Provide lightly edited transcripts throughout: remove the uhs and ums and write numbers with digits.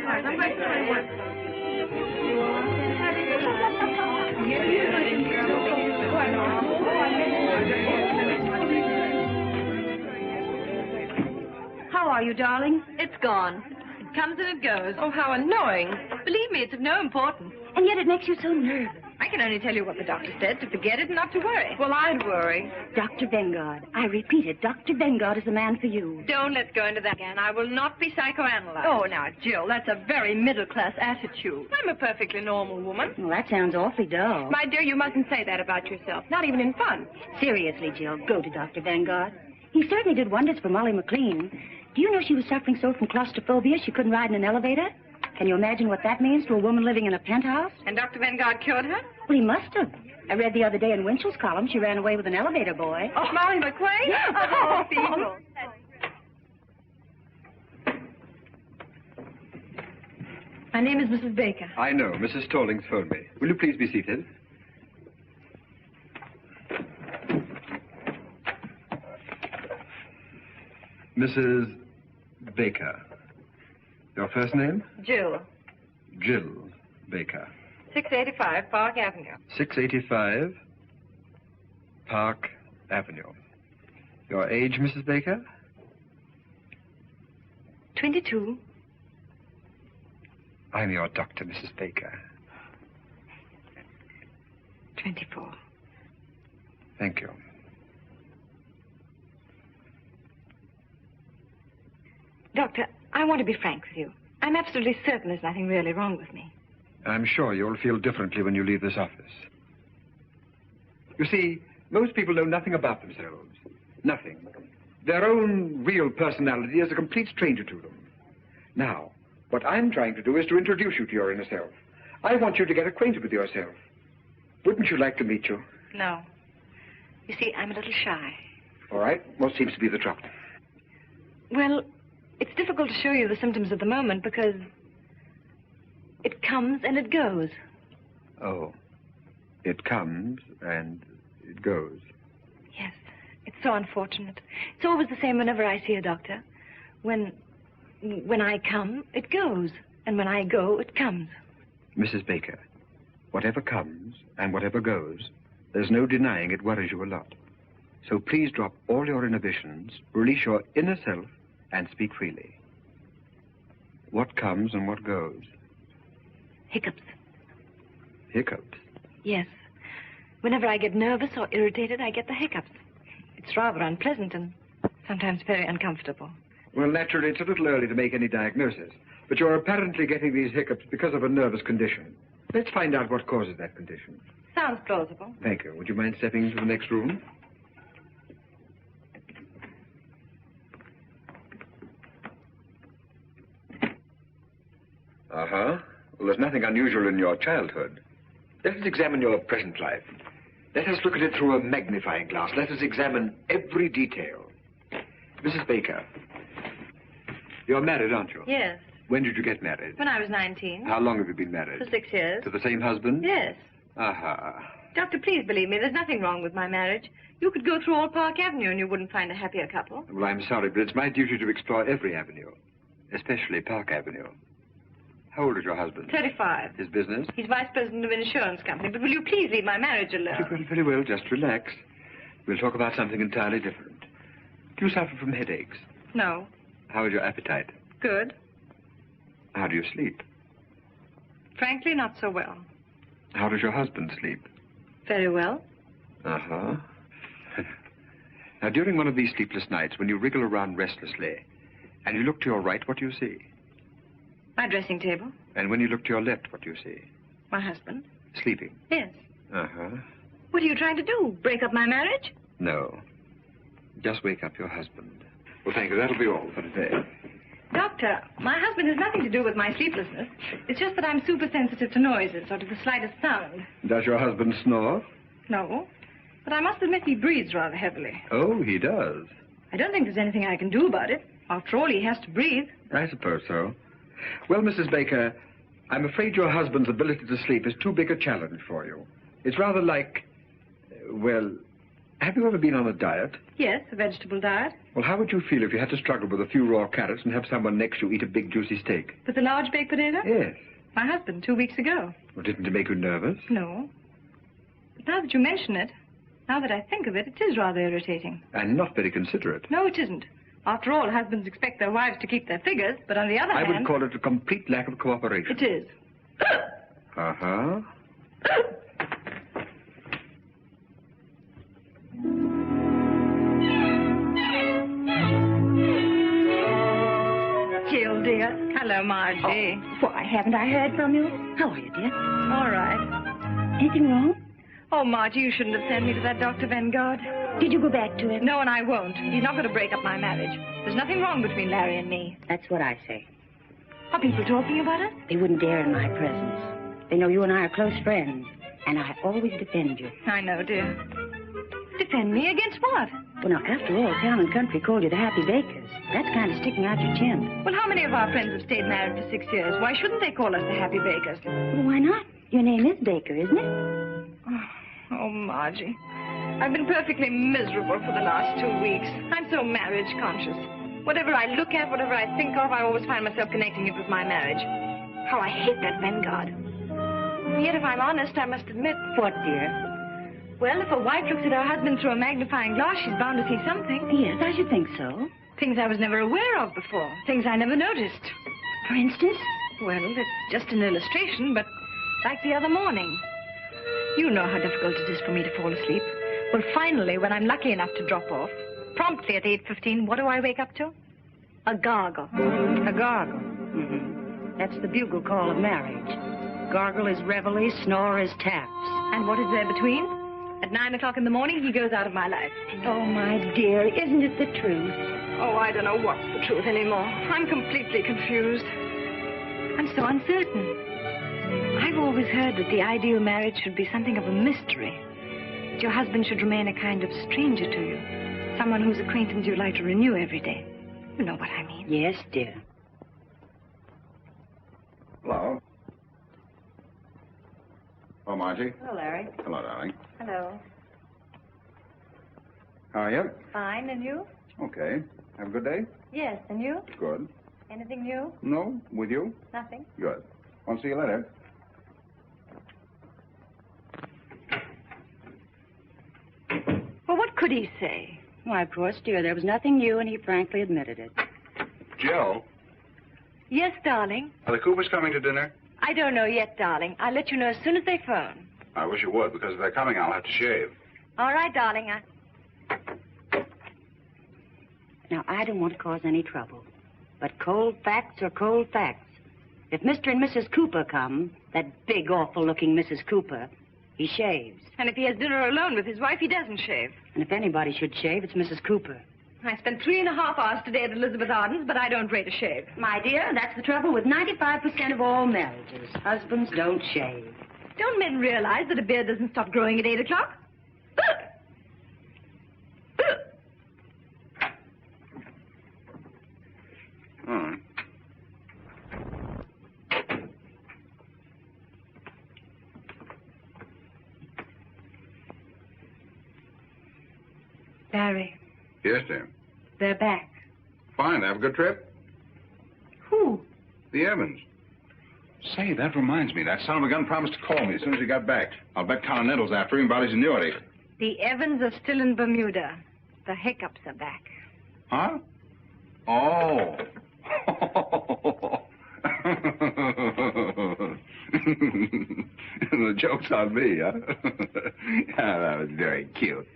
How are you, darling? It's gone. It comes and it goes. Oh, how annoying. Believe me, it's of no importance. And yet it makes you so nervous. I can only tell you what the doctor said, to forget it and not to worry. Well, I'd worry. Dr. Vengard. I repeat it. Dr. Vengard is the man for you. Don't let's go into that again. I will not be psychoanalyzed. Oh, now, Jill, that's a very middle-class attitude. I'm a perfectly normal woman. Well, that sounds awfully dull. My dear, you mustn't say that about yourself. Not even in fun. Seriously, Jill, go to Dr. Vengard. He certainly did wonders for Molly McLean. Do you know she was suffering so from claustrophobia she couldn't ride in an elevator? Can you imagine what that means to a woman living in a penthouse? And Dr. Vengard cured her? Well, he must have. I read the other day in Winchell's column she ran away with an elevator boy. Oh, Molly McLean? Oh, people. My name is Mrs. Baker. I know. Mrs. Stallings phoned me. Will you please be seated? Mrs. Baker. Your first name? Jill. Jill Baker. 685 Park Avenue. 685 Park Avenue. Your age, Mrs. Baker? 22. I'm your doctor, Mrs. Baker. 24. Thank you. Doctor, I want to be frank with you. I'm absolutely certain there's nothing really wrong with me. I'm sure you'll feel differently when you leave this office. You see, most people know nothing about themselves. Nothing. Their own real personality is a complete stranger to them. Now, what I'm trying to do is to introduce you to your inner self. I want you to get acquainted with yourself. Wouldn't you like to meet you? No. You see, I'm a little shy. All right. What seems to be the trouble? Well, it's difficult to show you the symptoms at the moment because it comes and it goes. Oh. It comes and it goes. Yes. It's so unfortunate. It's always the same whenever I see a doctor. When I come, it goes. And when I go, it comes. Mrs. Baker, whatever comes and whatever goes, there's no denying it worries you a lot. So please drop all your inhibitions, release your inner self, and speak freely. What comes and what goes? Hiccups. Hiccups? Yes. Whenever I get nervous or irritated, I get the hiccups. It's rather unpleasant and sometimes very uncomfortable. Well, naturally, it's a little early to make any diagnosis, but you're apparently getting these hiccups because of a nervous condition. Let's find out what causes that condition. Sounds plausible. Thank you. Would you mind stepping into the next room? Uh-huh. Well, there's nothing unusual in your childhood. Let us examine your present life. Let us look at it through a magnifying glass. Let us examine every detail. Mrs. Baker, you're married, aren't you? Yes. When did you get married? When I was 19. How long have you been married? For 6 years. To the same husband? Yes. Aha. Doctor, please believe me, there's nothing wrong with my marriage. You could go through all Park Avenue and you wouldn't find a happier couple. Well, I'm sorry, but it's my duty to explore every avenue, especially Park Avenue. How old is your husband? 35. His business? He's vice president of an insurance company. But will you please leave my marriage alone? Very well, just relax. We'll talk about something entirely different. Do you suffer from headaches? No. How is your appetite? Good. How do you sleep? Frankly, not so well. How does your husband sleep? Very well. Uh-huh. Now, during one of these sleepless nights, when you wriggle around restlessly, and you look to your right, what do you see? My dressing table. And when you look to your left, what do you see? My husband. Sleeping? Yes. Uh-huh. What are you trying to do? Break up my marriage? No. Just wake up your husband. Well, thank you. That'll be all for today. Doctor, my husband has nothing to do with my sleeplessness. It's just that I'm super sensitive to noises or to the slightest sound. Does your husband snore? No. But I must admit he breathes rather heavily. Oh, he does. I don't think there's anything I can do about it. After all, he has to breathe. I suppose so. Well, Mrs. Baker, I'm afraid your husband's ability to sleep is too big a challenge for you. It's rather like, well, Have you ever been on a diet? Yes, a vegetable diet. Well, how would you feel if you had to struggle with a few raw carrots and have someone next to you eat a big juicy steak? With a large baked potato? Yes. My husband, 2 weeks ago. Well, didn't it make you nervous? No. But now that you mention it, now that I think of it, it is rather irritating. And not very considerate. No, it isn't. After all, husbands expect their wives to keep their figures, but on the other hand... I would call it a complete lack of cooperation. It is. Uh-huh. Jill, dear. Hello, Margie. Oh, why, haven't I heard from you? How are you, dear? All right. Anything wrong? Oh, Margie, you shouldn't have sent me to that Dr. Vengard. Did you go back to him? No, and I won't. He's not going to break up my marriage. There's nothing wrong between Larry and me. That's what I say. Are people talking about it? They wouldn't dare in my presence. They know you and I are close friends, and I always defend you. I know, dear. Defend me against what? Well, now, after all, town and country called you the Happy Bakers. That's kind of sticking out your chin. Well, how many of our friends have stayed married for 6 years? Why shouldn't they call us the Happy Bakers? Well, why not? Your name is Baker, isn't it? Oh, Margie. I've been perfectly miserable for the last 2 weeks. I'm so marriage conscious. Whatever I look at, whatever I think of, I always find myself connecting it with my marriage. How I hate that Vengard. Yet, if I'm honest, I must admit... What, dear? Well, if a wife looks at her husband through a magnifying glass, she's bound to see something. Yes, I should think so. Things I was never aware of before. Things I never noticed. For instance? Well, it's just an illustration, but like the other morning. You know how difficult it is for me to fall asleep. Well, finally, when I'm lucky enough to drop off, promptly at 8:15, what do I wake up to? A gargle. A gargle. Mm-hmm. That's the bugle call of marriage. Gargle is reveille, snore is taps. And what is there between? At 9 o'clock in the morning, he goes out of my life. Oh, my dear, isn't it the truth? Oh, I don't know what's the truth anymore. I'm completely confused. I'm so uncertain. I've always heard that the ideal marriage should be something of a mystery. That your husband should remain a kind of stranger to you. Someone whose acquaintance you like to renew every day. You know what I mean. Yes, dear. Hello. Hello, Margie. Hello, Larry. Hello, darling. Hello. How are you? Fine, and you? Okay. Have a good day? Yes, and you? Good. Anything new? No? With you? Nothing. Good. I'll see you later. Well, what could he say? Why, of course, dear, there was nothing new, and he frankly admitted it. Jill, Yes, darling. are the Coopers coming to dinner? I don't know yet, darling. I'll let you know as soon as they phone. I wish you would, because if they're coming, I'll have to shave. All right, darling. Now, I don't want to cause any trouble, but cold facts are cold facts. If Mr. and Mrs. Cooper come, that big, awful-looking Mrs. Cooper, he shaves. And if he has dinner alone with his wife, he doesn't shave. And if anybody should shave, it's Mrs. Cooper. I spent 3.5 hours today at Elizabeth Arden's, but I don't rate a shave. My dear, that's the trouble with 95% of all marriages. Husbands don't shave. Don't men realize that a beard doesn't stop growing at 8 o'clock? Hmm. Barry, Yes, dear. they're back. Fine. Have a good trip? Who? The Evans. Say, that reminds me. That son of a gun promised to call me as soon as he got back. I'll bet Continental's after him about his annuity. The Evans are still in Bermuda. The hiccups are back. Huh? Oh. The joke's on me, huh? Ah, that was very cute.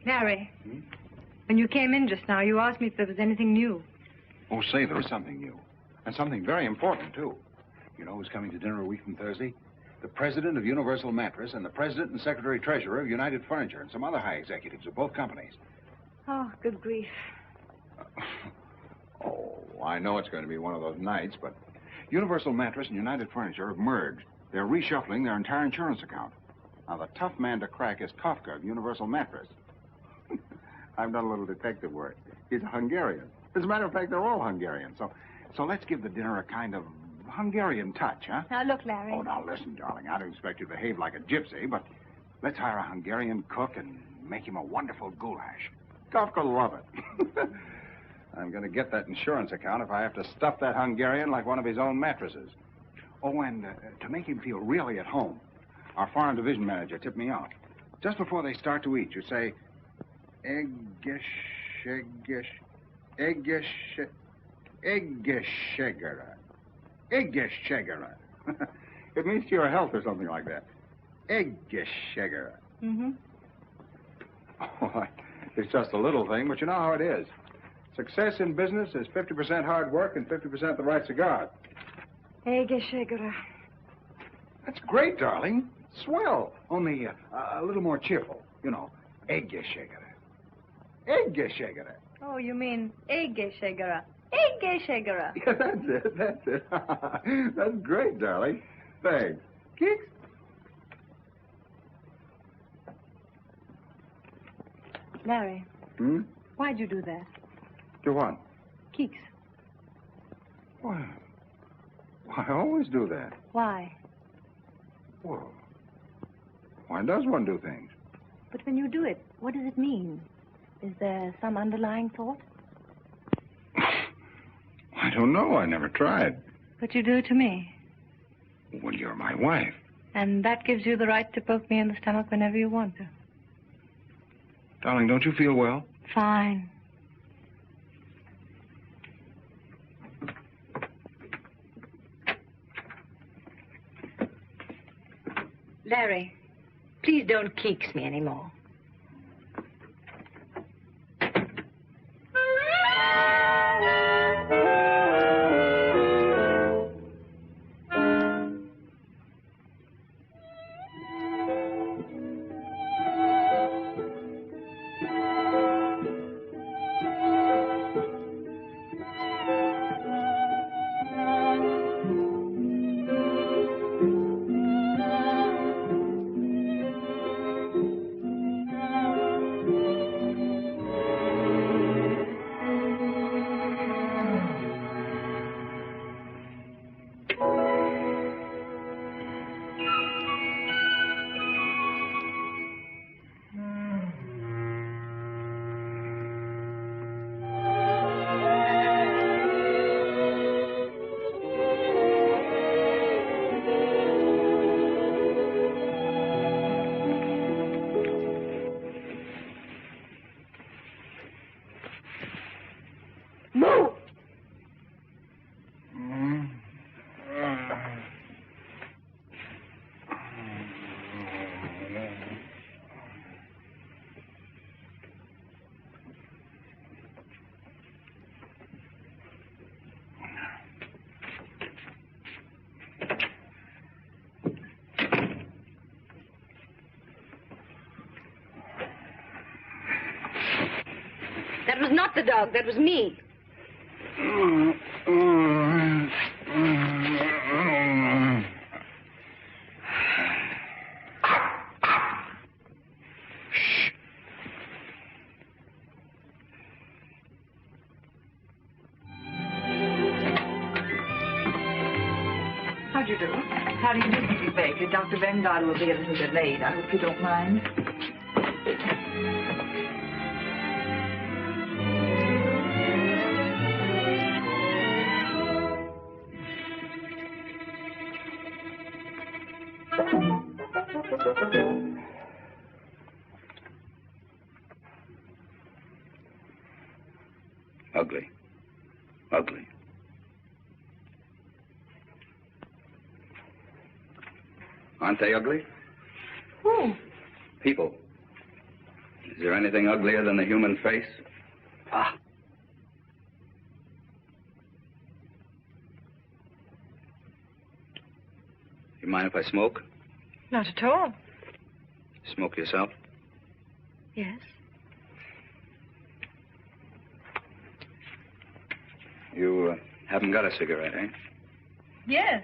Larry, when you came in just now, you asked me if there was anything new. Oh, say, there is something new. And something very important, too. You know who's coming to dinner a week from Thursday? The president of Universal Mattress and the president and secretary-treasurer of United Furniture and some other high executives of both companies. Oh, good grief. Oh, I know it's going to be one of those nights, but Universal Mattress and United Furniture have merged. They're reshuffling their entire insurance account. Now, the tough man to crack is Kafka of Universal Mattress. I've done a little detective work. He's a Hungarian. As a matter of fact, they're all Hungarian. So let's give the dinner a kind of Hungarian touch, huh? Now, look, Larry. Oh, now listen, darling. I don't expect you to behave like a gypsy, but let's hire a Hungarian cook and make him a wonderful goulash. Kafka will love it. I'm going to get that insurance account if I have to stuff that Hungarian like one of his own mattresses. Oh, and to make him feel really at home, our foreign division manager tipped me off. Just before they start to eat, you say, Eggesh, Eggeshegera. Eggeshegera. It means to your health or something like that. Eggeshegera. Mm-hmm. Oh, it's just a little thing, but you know how it is. Success in business is 50% hard work and 50% the right cigar. Eggeshegera. That's great, darling. Swell. Only a little more cheerful. You know, Eggeshegera. Eggeshegera. Oh, you mean Eggeshegera. Eggeshegera. Yeah, that's it. That's great, darling. Thanks. Kicks? Larry. Hmm? Why'd you do that? Do what? Keeks. Why, I always do that. Why? Well, why does one do things? But when you do it, what does it mean? Is there some underlying thought? I don't know. I never tried. But you do it to me. Well, you're my wife. And that gives you the right to poke me in the stomach whenever you want to. Darling, don't you feel well? Fine. Larry, please don't keeks me anymore. That was not the dog. That was me. How'd you do? How do you do, Mrs. Baker? Dr. Vengard will be a little delayed. I hope you don't mind. Ugly. Ugly. Aren't they ugly? Who? People. Is there anything uglier than the human face? Ah. You mind if I smoke? Not at all. Smoke yourself? Yes. You haven't got a cigarette, eh? Yes.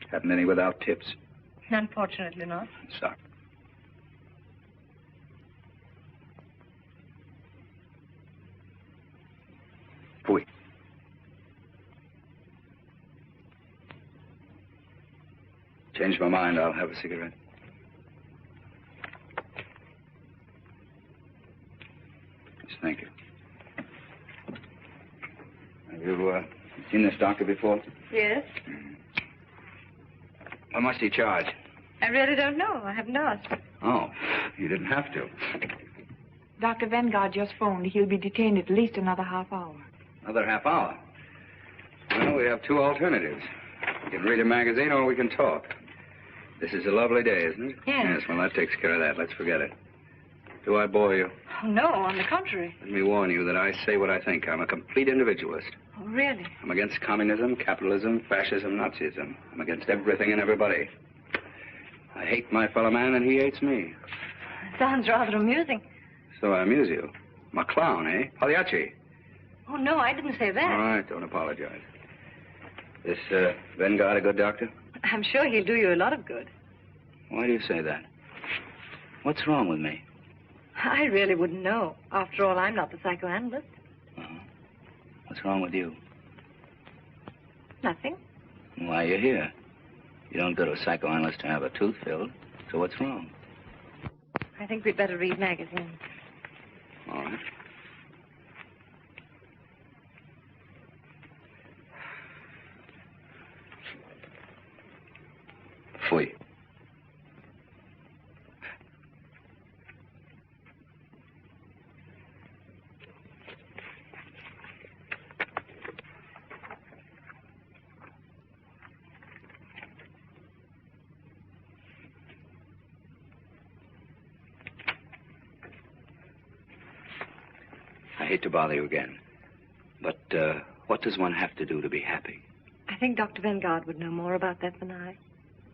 Haven't any without tips? Unfortunately not. Sorry. Changed my mind. I'll have a cigarette. Yes, thank you. Have you seen this doctor before? Yes? How much do you charge? I really don't know. I haven't asked. Oh, you didn't have to. Dr. Vengard just phoned. He'll be detained at least another half hour. Another half hour? Well, we have two alternatives. We can read a magazine or we can talk. This is a lovely day, isn't it? Yes. Yes, well, that takes care of that. Let's forget it. Do I bore you? Oh, no, on the contrary. Let me warn you that I say what I think. I'm a complete individualist. Oh, really? I'm against communism, capitalism, fascism, Nazism. I'm against everything and everybody. I hate my fellow man and he hates me. Sounds rather amusing. So I amuse you. I'm a clown, eh? Pagliacci. Oh, no, I didn't say that. All right, don't apologize. This Vengard a good doctor? I'm sure he'll do you a lot of good. Why do you say that? What's wrong with me? I really wouldn't know. After all, I'm not the psychoanalyst. Uh-huh. What's wrong with you? Nothing. Why are you here? You don't go to a psychoanalyst to have a tooth filled. So what's wrong? I think we'd better read magazines. All right. Fui. I hate to bother you again, but what does one have to do to be happy? I think Dr. Vengard would know more about that than I.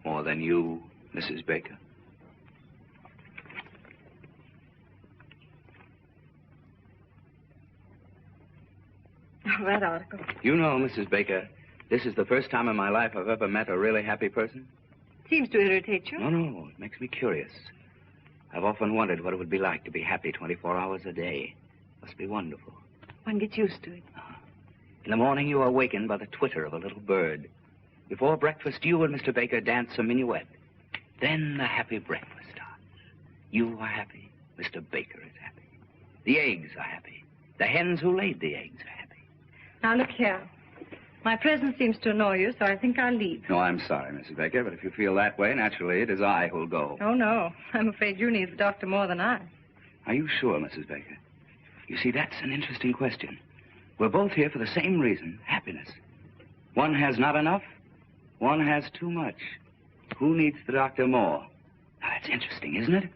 More than you, Mrs. Baker? Oh, that article. You know, Mrs. Baker, this is the first time in my life I've ever met a really happy person. Seems to irritate you. No, it makes me curious. I've often wondered what it would be like to be happy 24 hours a day. Must be wonderful. One gets used to it. In the morning, you are awakened by the twitter of a little bird. Before breakfast, you and Mr. Baker dance a minuet. Then the happy breakfast starts. You are happy. Mr. Baker is happy. The eggs are happy. The hens who laid the eggs are happy. Now, look here. My presence seems to annoy you, so I think I'll leave. No, I'm sorry, Mrs. Baker, but if you feel that way, naturally, it is I who'll go. Oh, no. I'm afraid you need the doctor more than I. Are you sure, Mrs. Baker? You see, that's an interesting question. We're both here for the same reason, happiness. One has not enough, one has too much. Who needs the doctor more? Now, that's interesting, isn't it?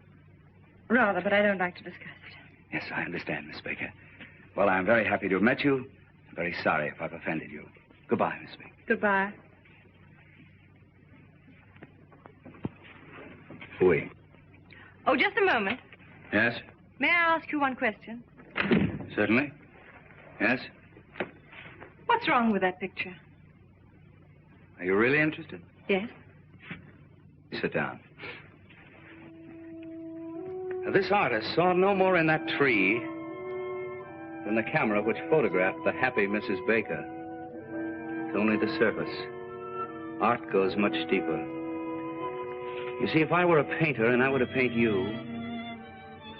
Rather, but I don't like to discuss it. Yes, I understand, Miss Baker. Well, I'm very happy to have met you. I'm very sorry if I've offended you. Goodbye, Miss Baker. Goodbye. Fui. Oh, just a moment. Yes? May I ask you one question? Certainly. Yes? What's wrong with that picture? Are you really interested? Yes. Sit down. Now, this artist saw no more in that tree than the camera which photographed the happy Mrs. Baker. It's only the surface. Art goes much deeper. You see, if I were a painter and I were to paint you,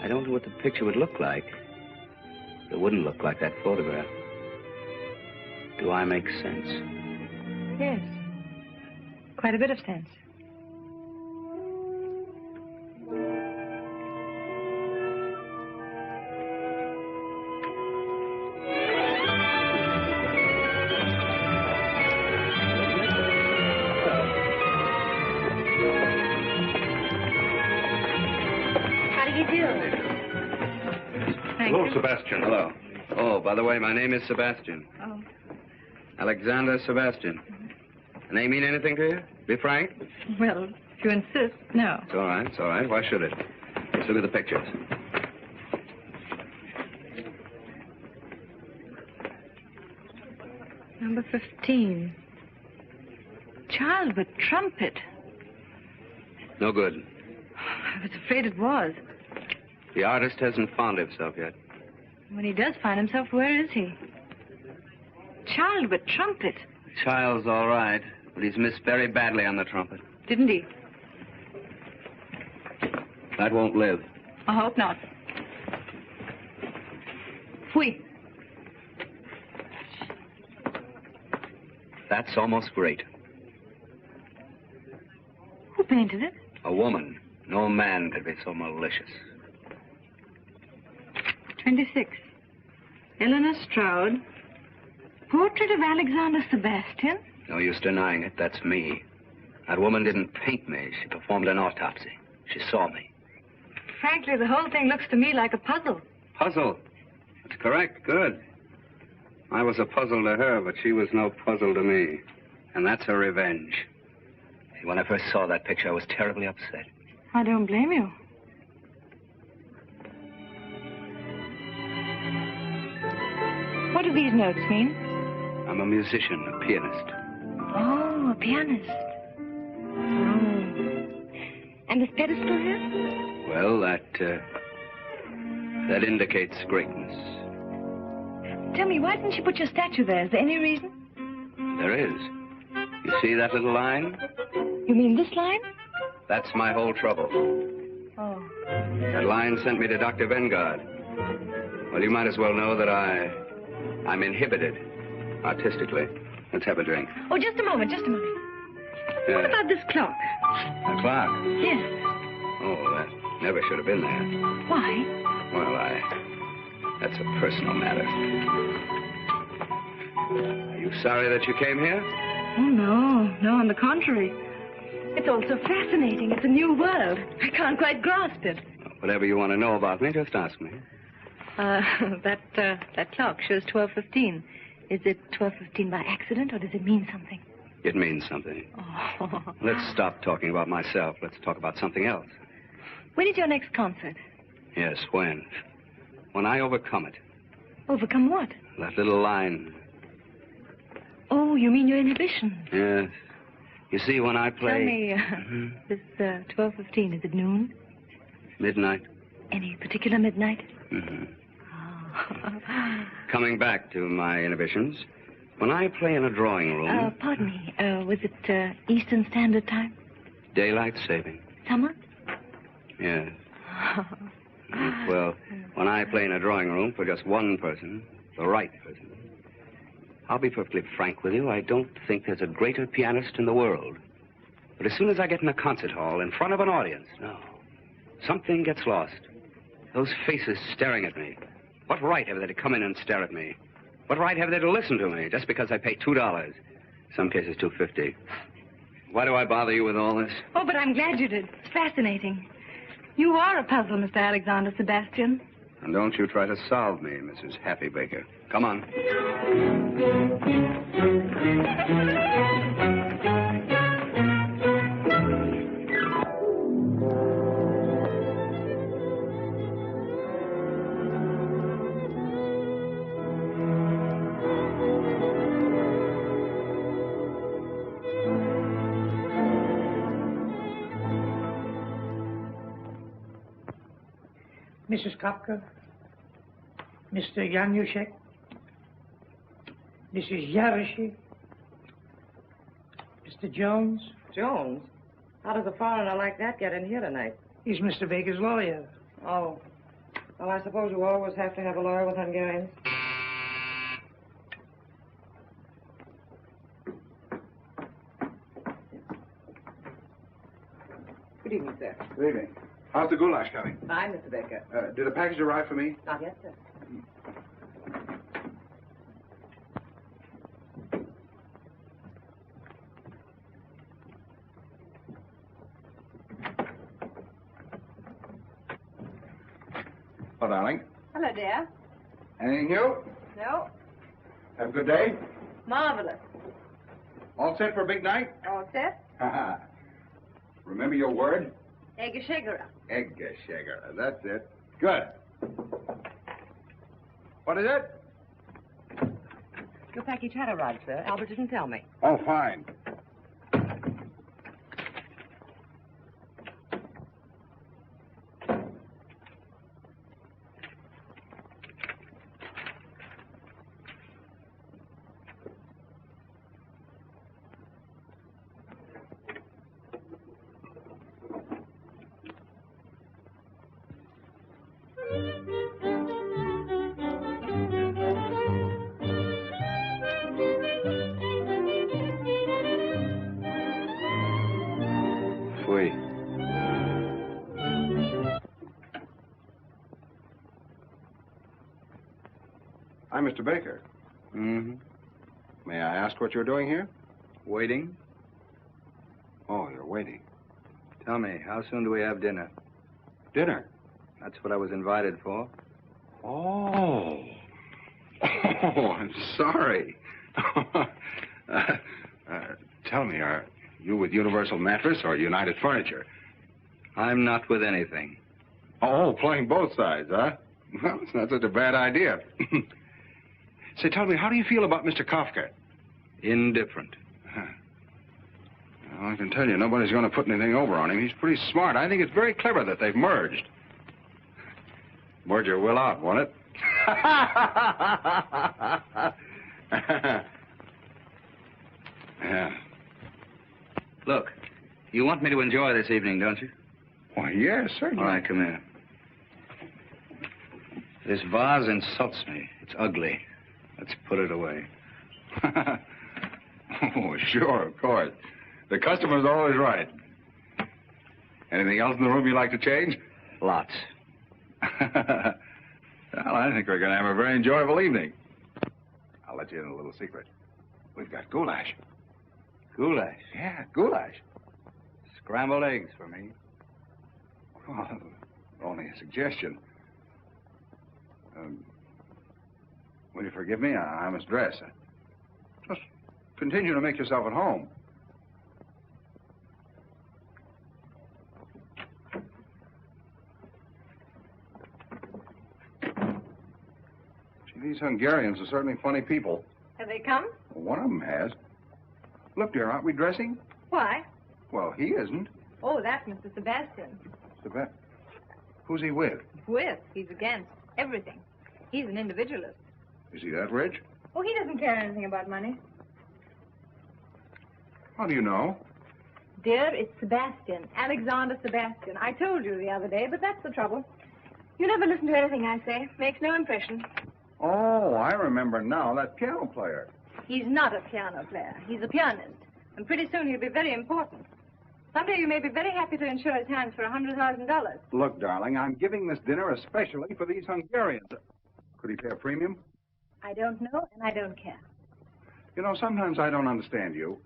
I don't know what the picture would look like. It wouldn't look like that photograph. Do I make sense? Yes. Quite a bit of sense. How do you do? Thank Hello, you. Sebastian. Hello. Oh, by the way, my name is Sebastian. Oh. Alexander Sebastian. The name mean anything to you? Be frank. Well, if you insist, no. It's all right. It's all right. Why should it? Let's look at the pictures. Number 15. Child with trumpet. No good. I was afraid it was. The artist hasn't found himself yet. When he does find himself, where is he? Child with trumpet. The child's all right, but he's missed very badly on the trumpet. Didn't he? That won't live. I hope not. Fui. That's almost great. Who painted it? A woman. No man could be so malicious. 26. Eleanor Stroud. Portrait of Alexander Sebastian. No use denying it. That's me. That woman didn't paint me. She performed an autopsy. She saw me. Frankly, the whole thing looks to me like a puzzle. Puzzle. That's correct. Good. I was a puzzle to her, but she was no puzzle to me. And that's her revenge. See, when I first saw that picture, I was terribly upset. I don't blame you. What do these notes mean? I'm a musician, a pianist. Oh, a pianist. Oh. And this pedestal here? Well, that indicates greatness. Tell me, why didn't you put your statue there? Is there any reason? There is. You see that little line? You mean this line? That's my whole trouble. Oh. That line sent me to Dr. Vengard. Well, you might as well know that I'm inhibited, artistically. Let's have a drink. Oh, just a moment, just a moment. What about this clock? A clock? Yes. Oh, that never should have been there. Why? Well, that's a personal matter. Are you sorry that you came here? Oh, no. No, on the contrary. It's all so fascinating. It's a new world. I can't quite grasp it. Whatever you want to know about me, just ask me. That clock shows 12:15. Is it 12:15 by accident, or does it mean something? It means something. Oh. Let's stop talking about myself. Let's talk about something else. When is your next concert? Yes, when? When I overcome it. Overcome what? That little line. Oh, you mean your inhibition? Yes. You see, when I play... Tell me, this 12:15, is it noon? Midnight. Any particular midnight? Mm-hmm. Oh. Coming back to my inhibitions, when I play in a drawing room... Pardon me, was it Eastern Standard Time? Daylight saving. Summer? Yes. Well, when I play in a drawing room for just one person, the right person, I'll be perfectly frank with you, I don't think there's a greater pianist in the world. But as soon as I get in a concert hall in front of an audience, no, something gets lost. Those faces staring at me. What right have they to come in and stare at me? What right have they to listen to me just because I pay $2? Some cases $2.50. Why do I bother you with all this? Oh, but I'm glad you did. It's fascinating. You are a puzzle, Mr. Alexander Sebastian. And don't you try to solve me, Mrs. Happy Baker. Come on. Mrs. Kopka, Mr. Januszek, Mrs. Yaroshi, Mr. Jones. Jones? How does a foreigner like that get in here tonight? He's Mr. Baker's lawyer. Oh. Well, I suppose you always have to have a lawyer with Hungarians. Good evening, sir. Good evening. How's the goulash coming? Fine, Mr. Baker. Did the package arrive for me? Not yet, sir. Oh, darling. Hello, dear. Anything new? No. Have a good day? Marvelous. All set for a big night? All set? Remember your word? Eggeschegera. Eggeschegera. That's it. Good. What is it? Your package had arrived, sir. Albert didn't tell me. Oh, fine. we? I'm Mr. Baker. Mm-hmm. May I ask what you're doing here? Waiting. Oh, you're waiting. Tell me, how soon do we have dinner? Dinner? That's what I was invited for. Oh. Oh, I'm sorry. Tell me, are you with Universal Mattress or United Furniture? I'm not with anything. Oh, playing both sides, huh? Well, it's not such a bad idea. Say, tell me, how do you feel about Mr. Kafka? Indifferent. Well, I can tell you, nobody's going to put anything over on him. He's pretty smart. I think it's very clever that they've merged. Merger will out, won't it? Yeah. Look, you want me to enjoy this evening, don't you? Why, yes, certainly. All right, come here. This vase insults me. It's ugly. Let's put it away. Oh, sure, of course. The customer's always right. Anything else in the room you'd like to change? Lots. Well, I think we're going to have a very enjoyable evening. I'll let you in a little secret. We've got goulash. Goulash. Yeah, goulash. Scrambled eggs for me. Well, only a suggestion. Will you forgive me? I must dress. Just continue to make yourself at home. Gee, these Hungarians are certainly funny people. Have they come? Well, one of them has. Look, dear, aren't we dressing? Why? Well, he isn't. Oh, that's Mr. Sebastian. Who's he with? With. He's against everything. He's an individualist. Is he that rich? Oh, he doesn't care anything about money. How do you know? Dear, it's Sebastian. Alexander Sebastian. I told you the other day, but that's the trouble. You never listen to anything I say. Makes no impression. Oh, I remember now. That piano player. He's not a piano player. He's a pianist. And pretty soon he'll be very important. Someday you may be very happy to insure his hands for $100,000. Look, darling, I'm giving this dinner especially for these Hungarians. Could he pay a premium? I don't know, and I don't care. You know, sometimes I don't understand you.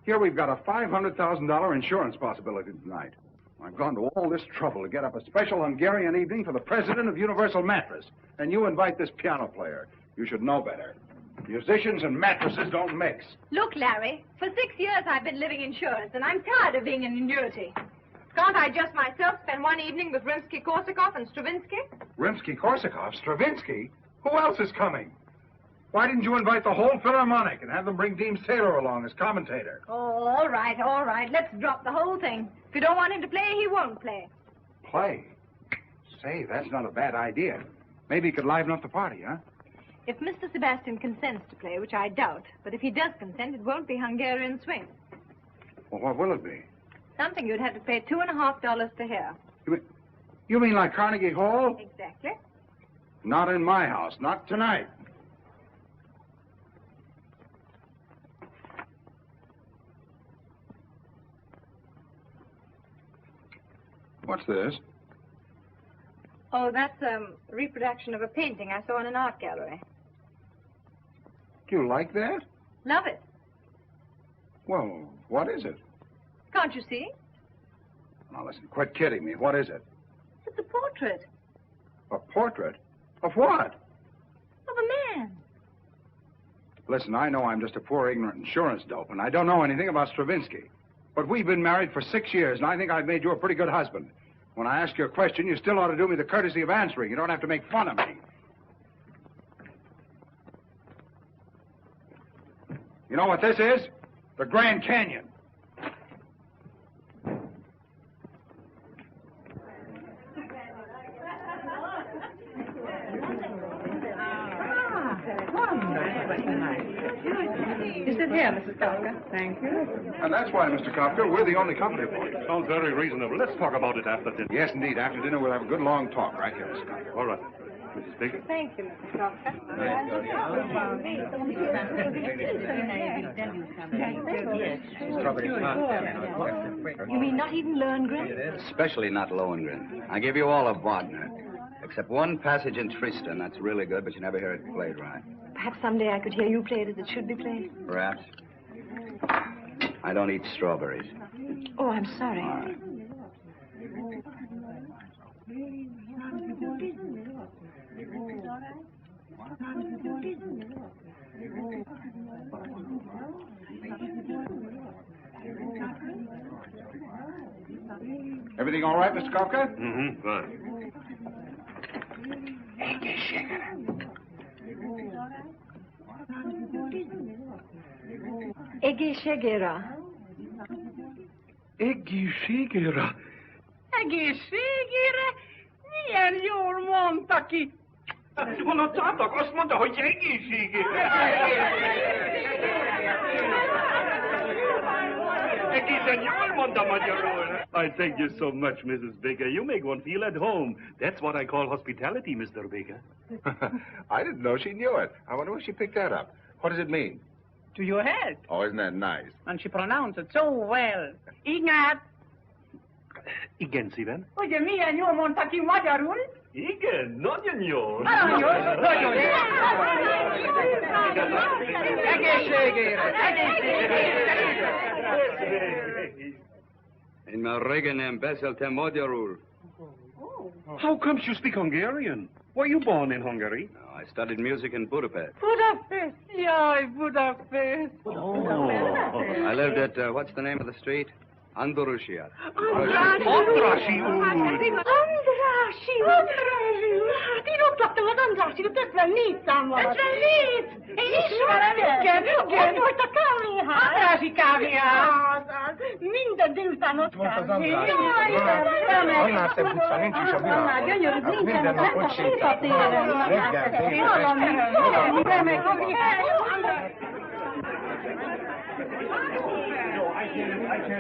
Here we've got a $500,000 insurance possibility tonight. I've gone to all this trouble to get up a special Hungarian evening for the president of Universal Mattress. And you invite this piano player. You should know better. Musicians and mattresses don't mix. Look, Larry, for 6 years I've been living insurance, and I'm tired of being an annuity. Can't I just myself spend one evening with Rimsky-Korsakov and Stravinsky? Rimsky-Korsakov? Stravinsky? Who else is coming? Why didn't you invite the whole Philharmonic and have them bring Deems Taylor along as commentator? Oh, all right, all right. Let's drop the whole thing. If you don't want him to play, he won't play. Play? Say, that's not a bad idea. Maybe he could liven up the party, huh? If Mr. Sebastian consents to play, which I doubt, but if he does consent, it won't be Hungarian swing. Well, what will it be? Something you'd have to pay $2.50 to hear. You mean like Carnegie Hall? Exactly. Not in my house. Not tonight. What's this? Oh, that's a reproduction of a painting I saw in an art gallery. Do you like that? Love it. Well, what is it? Can't you see? Now, listen, quit kidding me. What is it? It's a portrait A portrait? Of what? of a man. Listen, I know I'm just a poor, ignorant insurance dope, and I don't know anything about Stravinsky. But we've been married for 6 years, and I think I've made you a pretty good husband. When I ask you a question, you still ought to do me the courtesy of answering. You don't have to make fun of me. You know what this is? The Grand Canyon. You sit here, Mrs. Kafka. Thank you. And that's why, Mr. Kafka, we're the only company for you. Sounds very reasonable. Let's talk about it after dinner. Yes, indeed. After dinner, we'll have a good long talk right here, Mr. Kafka. All right. Mrs. Baker. Thank you, Mr. Doctor. You mean not even Lohengrin? Especially not Lohengrin. I give you all of Wagner. Except one passage in Tristan. That's really good, but you never hear it played right. Perhaps someday I could hear you play it as it should be played. Perhaps. I don't eat strawberries. Oh, I'm sorry. All right. Everything all right, Mr. Kafka? Mm-hmm. Fine. Ege Shegera. Egészségére. Egészségére? Milyen jól mondta ki. Hallottátok? Azt mondta, hogy egészségére. Egészen jól mondta magyarul. I thank you so much, Mrs. Baker. You make one feel at home. That's what I call hospitality, Mr. Baker. I didn't know she knew it. I wonder where she picked that up. What does it mean? To your head. Oh, isn't that nice? And she pronounced it so well. Ignát! Igen, szívem. Ugye milyen jól mondta ki magyarul? Igen, nagyon jól. Nagyon jó. Nagyon jó. Egészségére! Én már régen nem beszéltem magyarul. How comes you speak Hungarian? Were you born in Hungary? No, I studied music in Budapest. Budapest! Jaj, Budapest! Oh. I lived at, what's the name of the street? Andalusia. Andrassy úr! Andrássy! Hát én ott laktam az Andrássy, 54 számmal. 54! Én ismerem! Igen. Ott volt a kávéház. Andrássy kávéház. Minden délután ott volt az Andrássy. Annál szebb utca nincs is a világon. Gyönyörű, Minden nap ott sétálunk. Reggel,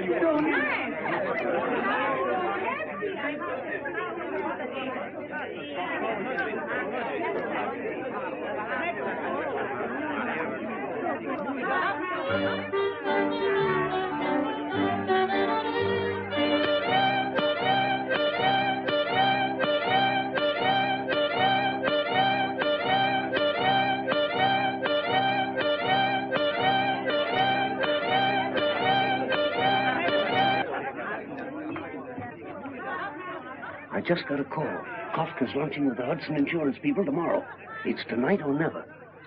I just got a call. Kafka's launching with the Hudson Insurance people tomorrow. It's tonight or never.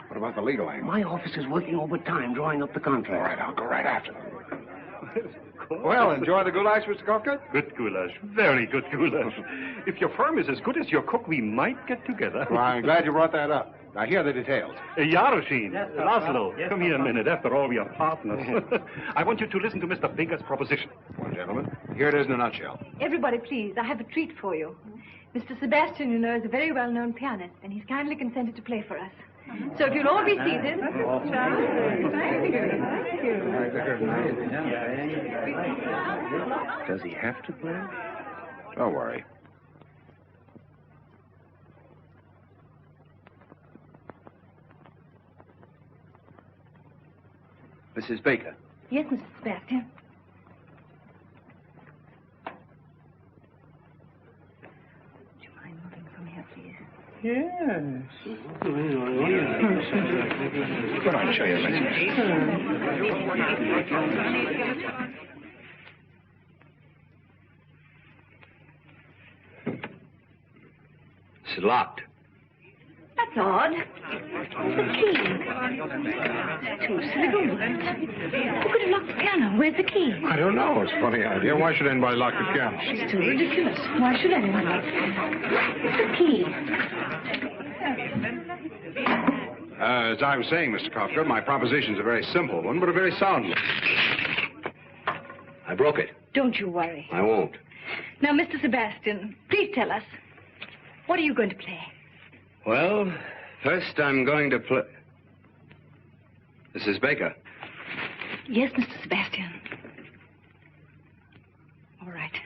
What about the legal aim? My office is working overtime drawing up the contract. All right, I'll go right after them. Well, enjoy the goulash, Mr. Kafka? Good goulash. Very good goulash. If your firm is as good as your cook, we might get together. Well, I'm glad you brought that up. Now, here are the details. Yaroshin, Laszlo, come here a minute. After all, we are partners. I want you to listen to Mr. Baker's proposition. Well, gentlemen, here it is in a nutshell. Everybody, please, I have a treat for you. Mr. Sebastian, you know, is a very well-known pianist, and he's kindly consented to play for us. So if you'll all be seated. Does he have to play? Don't worry. Mrs. Baker. Yes, Mr. Sebastian. Would you mind moving from here, please? Yes. Come on, show you a It's locked. That's odd. The key. Too silly. Who could have locked the piano? Where's the key? I don't know. It's a funny idea. Why should anybody lock the piano? It's too ridiculous. Why should anyone lock it? The key. As I was saying, Mr. Kafka, my proposition's a very simple one, but a very sound one. I broke it. Don't you worry. I won't. Now, Mr. Sebastian, please tell us, what are you going to play? Well, first I'm going to play... Mrs. Baker. Yes, Mr. Sebastian. All right.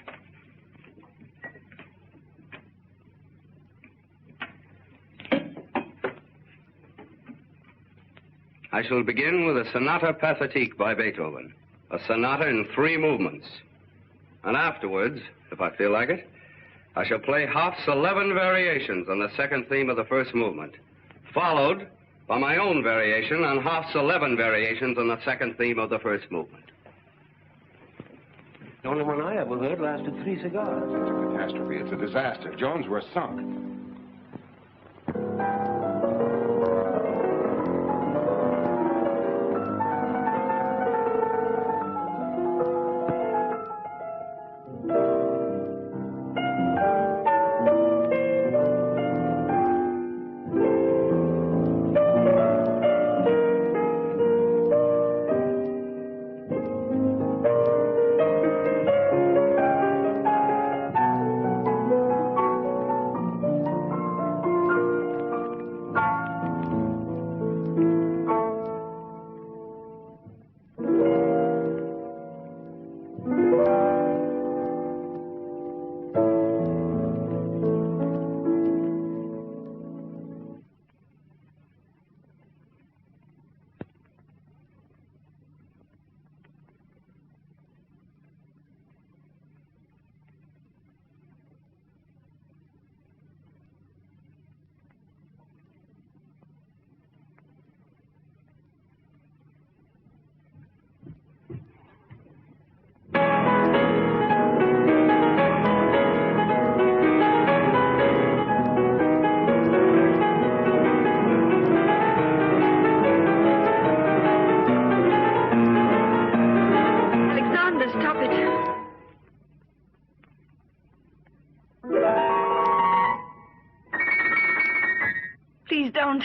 I shall begin with a Sonata Pathétique by Beethoven, a sonata in 3 movements. And afterwards, if I feel like it, I shall play Hoff's 11 variations on the second theme of the first movement, followed by my own variation on Hoff's 11 variations on the second theme of the first movement. The only one I ever heard lasted 3 cigars. It's a catastrophe. It's a disaster. Jones, we're sunk. Please don't.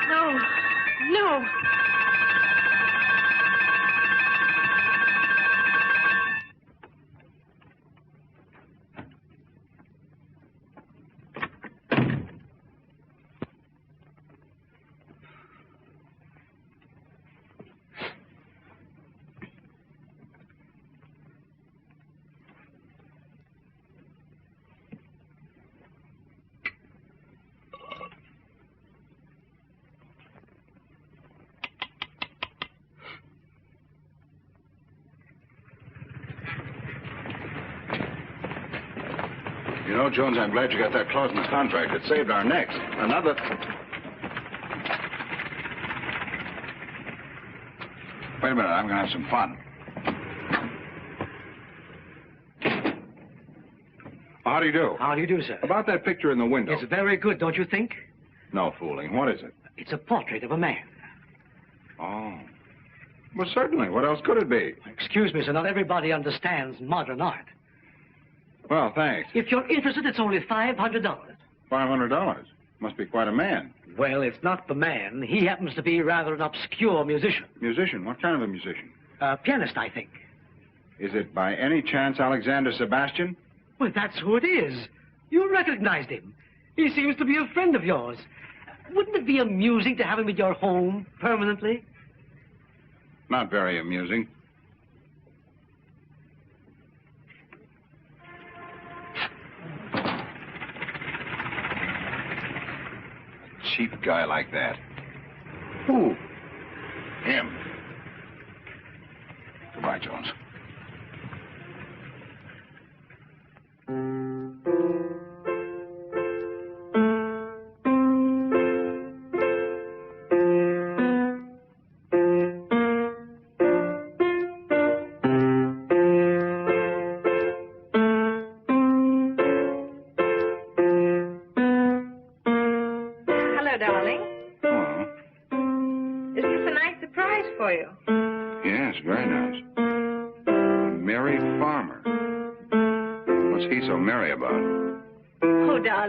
No. No. You know, Jones, I'm glad you got that clause in the contract. It saved our necks. Another... Wait a minute. I'm going to have some fun. How do you do? How do you do, sir? About that picture in the window. It's very good, don't you think? No fooling. What is it? It's a portrait of a man. Oh. Well, certainly. What else could it be? Excuse me, sir. Not everybody understands modern art. Well, thanks. If you're interested, it's only $500. $500? Must be quite a man. Well, it's not the man. He happens to be rather an obscure musician. Musician? What kind of a musician? A pianist, I think. Is it by any chance Alexander Sebastian? Well, that's who it is. You recognized him. He seems to be a friend of yours. Wouldn't it be amusing to have him at your home permanently? Not very amusing. Cheap guy like that. Who? Him. Goodbye, Jones.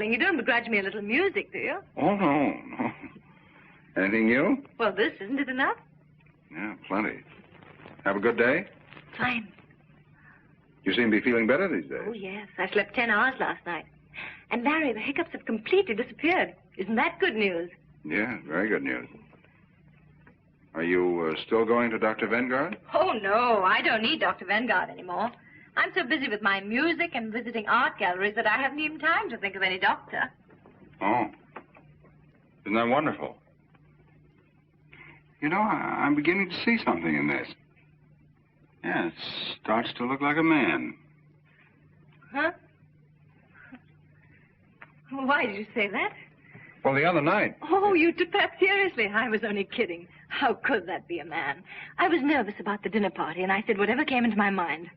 You don't begrudge me a little music, do you? Oh, no, no. Anything new? Well, this, isn't it enough? Yeah, plenty. Have a good day? Fine. You seem to be feeling better these days. Oh, yes. I slept 10 hours last night. And, Larry, the hiccups have completely disappeared. Isn't that good news? Yeah, very good news. Are you still going to Dr. Vengard? Oh, no. I don't need Dr. Vengard anymore. I'm so busy with my music and visiting art galleries that I haven't even time to think of any doctor. Oh. Isn't that wonderful? You know, I'm beginning to see something in this. Yeah, it starts to look like a man. Huh? Why did you say that? Well, the other night. Oh, you took that seriously. I was only kidding. How could that be a man? I was nervous about the dinner party, and I said whatever came into my mind.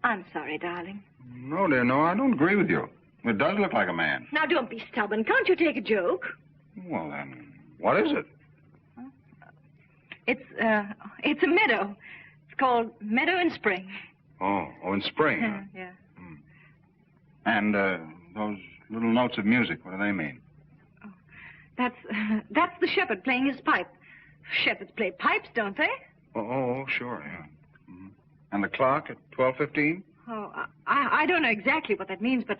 I'm sorry, darling. No, dear, no, I don't agree with you. It does look like a man. Now, don't be stubborn. Can't you take a joke? Well, then, what is it? It's a meadow. It's called Meadow in Spring. Oh, in spring. Huh? Yeah. And those little notes of music, what do they mean? Oh, that's the shepherd playing his pipe. Shepherds play pipes, don't they? Oh, sure, yeah. Mm-hmm. And the clock at 12:15? Oh, I don't know exactly what that means, but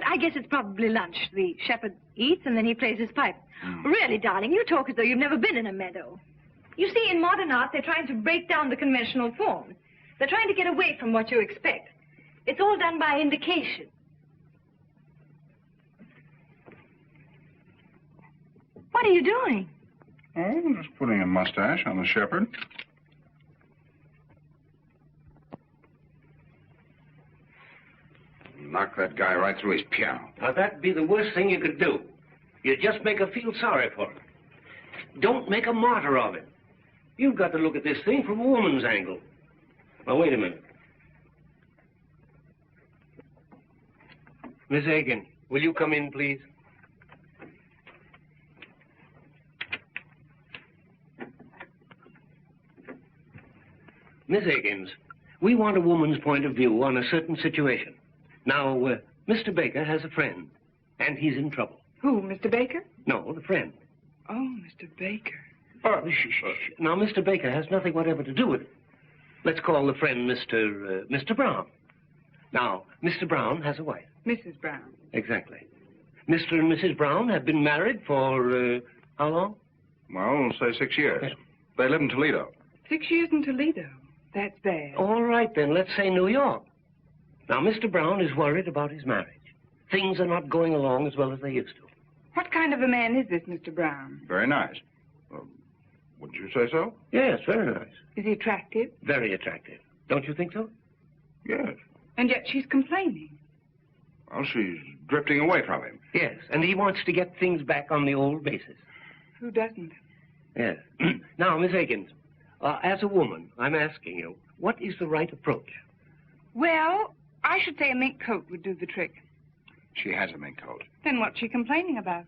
I guess it's probably lunch. The shepherd eats and then he plays his pipe. Really, darling, you talk as though you've never been in a meadow. You see, in modern art, they're trying to break down the conventional form. They're trying to get away from what you expect. It's all done by indication. What are you doing? Oh, I'm just putting a mustache on the shepherd. Knock that guy right through his piano. Now, that'd be the worst thing you could do. You just make her feel sorry for her. Don't make a martyr of it. You've got to look at this thing from a woman's angle. Now, wait a minute. Miss Aiken, will you come in, please? Miss Aikens, we want a woman's point of view on a certain situation. Now, Mr. Baker has a friend, and he's in trouble. Who, Mr. Baker? No, the friend. Oh, Mr. Baker. Oh, shh. Now, Mr. Baker has nothing whatever to do with it. Let's call the friend Mr. Brown. Now, Mr. Brown has a wife. Mrs. Brown. Exactly. Mr. and Mrs. Brown have been married for, how long? Well, say 6 years. Okay. They live in Toledo. 6 years in Toledo? That's bad. All right, then. Let's say New York. Now, Mr. Brown is worried about his marriage. Things are not going along as well as they used to. What kind of a man is this, Mr. Brown? Very nice. Wouldn't you say so? Yes, very nice. Is he attractive? Very attractive. Don't you think so? Yes. And yet she's complaining. Well, she's drifting away from him. Yes, and he wants to get things back on the old basis. Who doesn't? Yes. Now, Miss Aikens, as a woman, I'm asking you, what is the right approach? Well, I should say a mink coat would do the trick. She has a mink coat. Then what's she complaining about?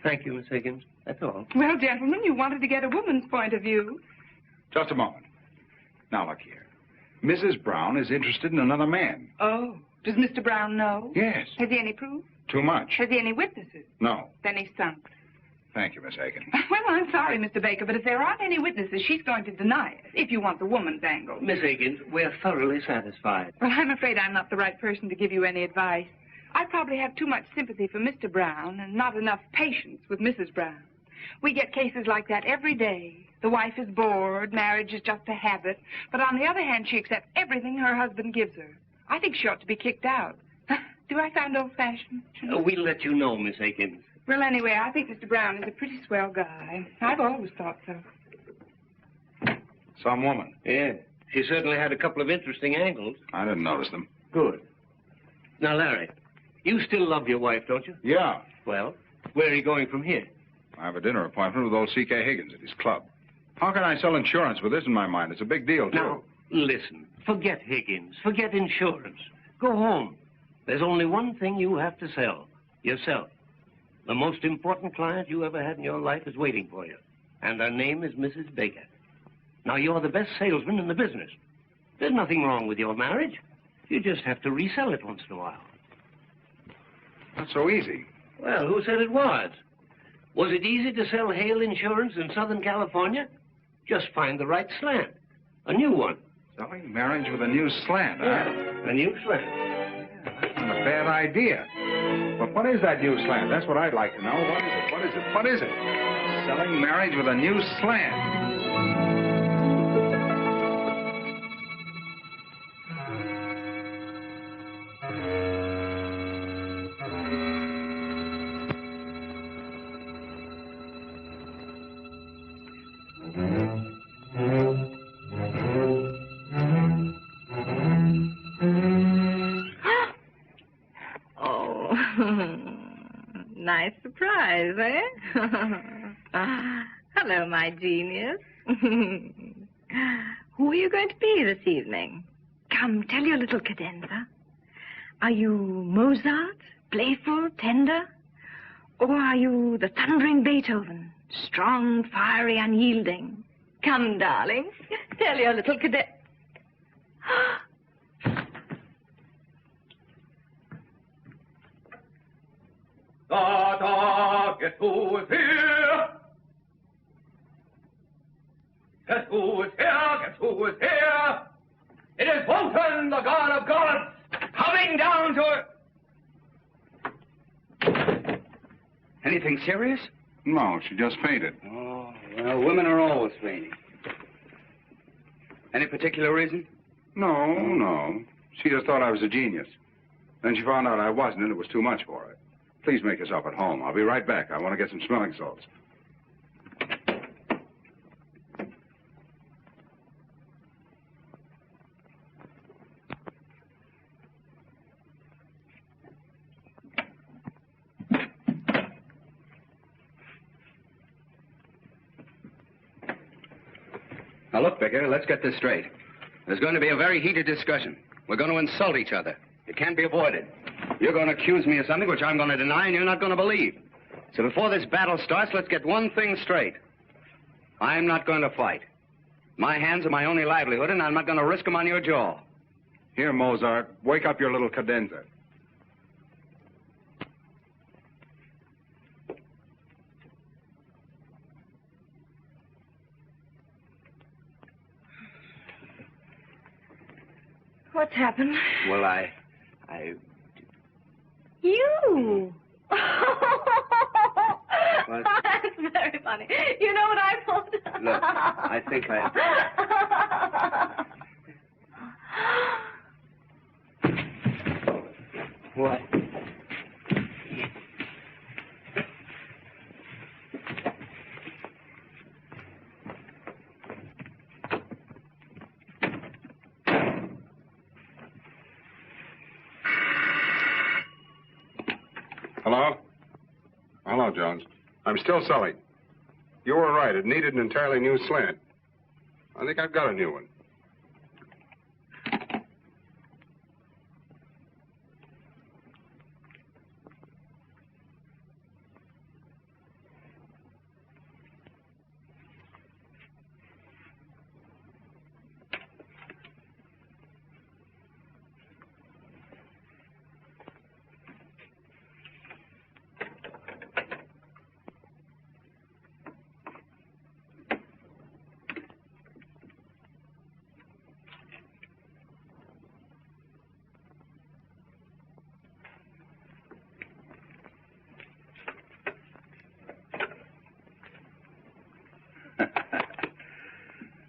Thank you, Miss Aikens. That's all. Well, gentlemen, you wanted to get a woman's point of view. Just a moment. Now, look here. Mrs. Brown is interested in another man. Oh. Does Mr. Brown know? Yes. Has he any proof? Too much. Has he any witnesses? No. Then he's sunk. Thank you, Miss Aiken. Well, I'm sorry, Mr. Baker, but if there aren't any witnesses, she's going to deny it, if you want the woman's angle. Miss Aikens, we're thoroughly satisfied. Well, I'm afraid I'm not the right person to give you any advice. I probably have too much sympathy for Mr. Brown and not enough patience with Mrs. Brown. We get cases like that every day. The wife is bored, marriage is just a habit, but on the other hand, she accepts everything her husband gives her. I think she ought to be kicked out. Do I sound old-fashioned? We'll let you know, Miss Aikens. Well, anyway, I think Mr. Brown is a pretty swell guy. I've always thought so. Some woman. Yeah. She certainly had a couple of interesting angles. I didn't notice them. Good. Now, Larry, you still love your wife, don't you? Yeah. Well, where are you going from here? I have a dinner appointment with old C.K. Higgins at his club. How can I sell insurance with this in my mind? It's a big deal, too. Now, listen. Forget Higgins. Forget insurance. Go home. There's only one thing you have to sell. Yourself. The most important client you ever had in your life is waiting for you. And her name is Mrs. Baker. Now, you're the best salesman in the business. There's nothing wrong with your marriage. You just have to resell it once in a while. Not so easy. Well, who said it was? Was it easy to sell hail insurance in Southern California? Just find the right slant. A new one. Selling marriage with a new slant, huh? Yeah, a new slant. Yeah, that's not a bad idea. But what is that new slant? That's what I'd like to know. What is it? What is it? What is it? Selling marriage with a new slant. nice surprise, eh? Hello, my genius. Who are you going to be this evening? Come, tell your little cadenza. Are you Mozart, playful, tender? Or are you the thundering Beethoven, strong, fiery, unyielding? Come, darling, tell your little cadenza. Guess who is here? Guess who is here? Guess who is here? It is Wotan, the god of gods, coming down to... Anything serious? No, she just fainted. Oh, well, women are always fainting. Any particular reason? No. She just thought I was a genius. Then she found out I wasn't, and it was too much for her. Please make yourself at home. I'll be right back. I want to get some smelling salts. Now, look, Vicar, let's get this straight. There's going to be a very heated discussion. We're going to insult each other. It can't be avoided. You're going to accuse me of something which I'm going to deny and you're not going to believe. So before this battle starts, let's get one thing straight. I'm not going to fight. My hands are my only livelihood, and I'm not going to risk them on your jaw. Here, Mozart, wake up your little cadenza. What's happened? Well, I... You! What? That's very funny. You know what I thought? Look, I think What? Hello? Hello, Jones. I'm still selling. You were right. It needed an entirely new slant. I think I've got a new one.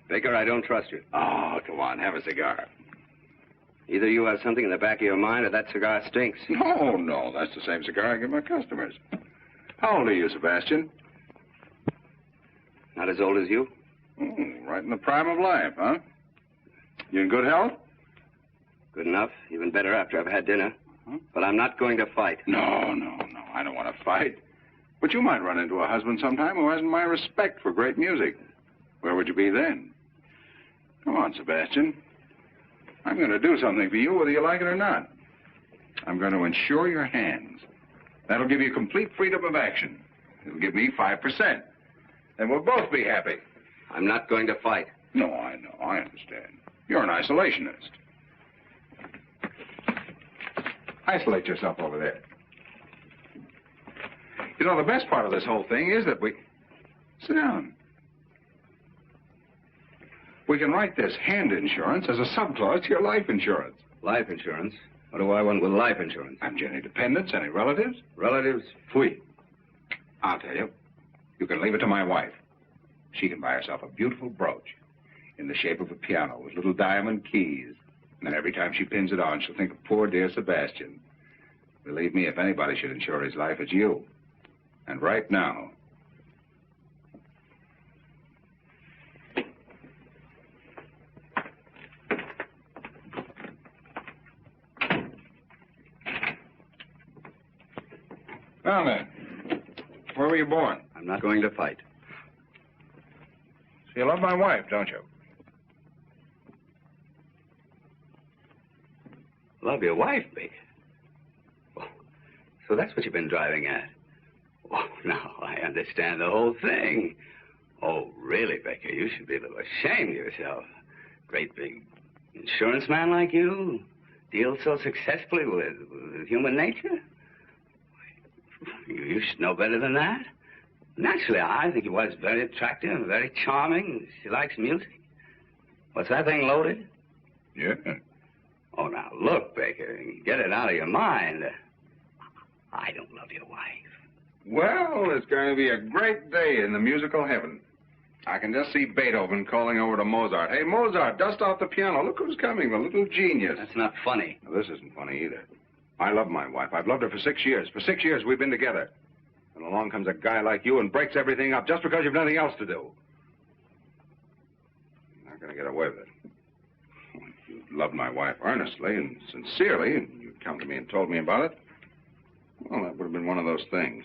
Baker, I don't trust you. Oh, come on, have a cigar. Either you have something in the back of your mind or that cigar stinks. No, that's the same cigar I give my customers. How old are you, Sebastian? Not as old as you? Right in the prime of life, huh? You in good health? Good enough. Even better after I've had dinner. But I'm not going to fight. No. I don't want to fight. But you might run into a husband sometime who hasn't my respect for great music. Where would you be then? Come on, Sebastian. I'm going to do something for you, whether you like it or not. I'm going to insure your hands. That'll give you complete freedom of action. It'll give me 5%. And we'll both be happy. I'm not going to fight. No, I know. I understand. You're an isolationist. Isolate yourself over there. You know, the best part of this whole thing is that we... Sit down. We can write this hand insurance as a subclause to your life insurance. Life insurance? What do I want with life insurance? Have you any dependents, any relatives? Relatives? Fui. I'll tell you. You can leave it to my wife. She can buy herself a beautiful brooch in the shape of a piano with little diamond keys. And then every time she pins it on, she'll think of poor dear Sebastian. Believe me, if anybody should insure his life, it's you. And right now... Well, then, Where were you born? I'm not going to fight. So you love my wife, don't you? Love your wife, Baker? Oh, so that's what you've been driving at. Oh, now I understand the whole thing. Oh, really, Baker? You should be a little ashamed of yourself. Great big insurance man like you deals so successfully with human nature. You should know better than that. Naturally, I think your wife's very attractive, very charming. She likes music. What's that thing loaded? Yeah. Oh, now, look, Baker, get it out of your mind. I don't love your wife. Well, it's going to be a great day in the musical heaven. I can just see Beethoven calling over to Mozart. Hey, Mozart, dust off the piano. Look who's coming, the little genius. That's not funny. Now, this isn't funny either. I love my wife. I've loved her for 6 years. For 6 years, we've been together. And along comes a guy like you and breaks everything up just because you've nothing else to do. You're not going to get away with it. If you loved my wife earnestly and sincerely, and you'd come to me and told me about it, well, that would have been one of those things.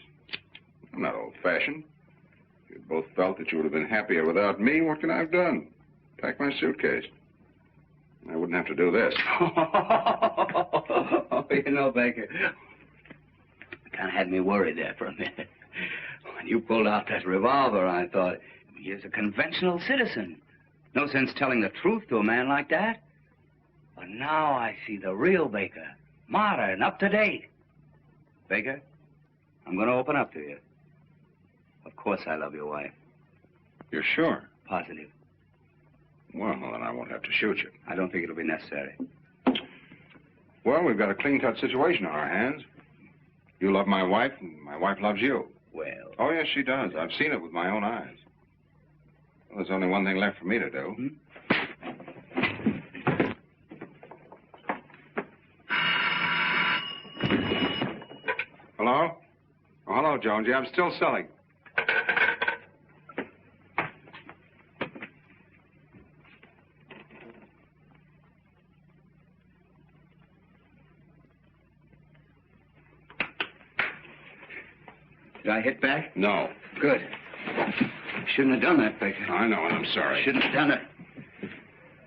I'm not old-fashioned. If you both felt that you would have been happier without me, what can I have done? Pack my suitcase. I wouldn't have to do this. Oh, you know, Baker, kind of had me worried there for a minute. When you pulled out that revolver, I thought, he's a conventional citizen. No sense telling the truth to a man like that. But now I see the real Baker, modern, up to date. Baker, I'm going to open up to you. Of course I love your wife. You're sure? Positive. Well, then I won't have to shoot you. I don't think it'll be necessary. Well, we've got a clean-cut situation on our hands. You love my wife, and my wife loves you. Well... Oh, yes, she does. I've seen it with my own eyes. Well, there's only one thing left for me to do. Hello? Oh, hello, Jonesy. I'm still selling. Did I hit back? No. Good. Shouldn't have done that, Baker. I know, and I'm sorry. Shouldn't have done it.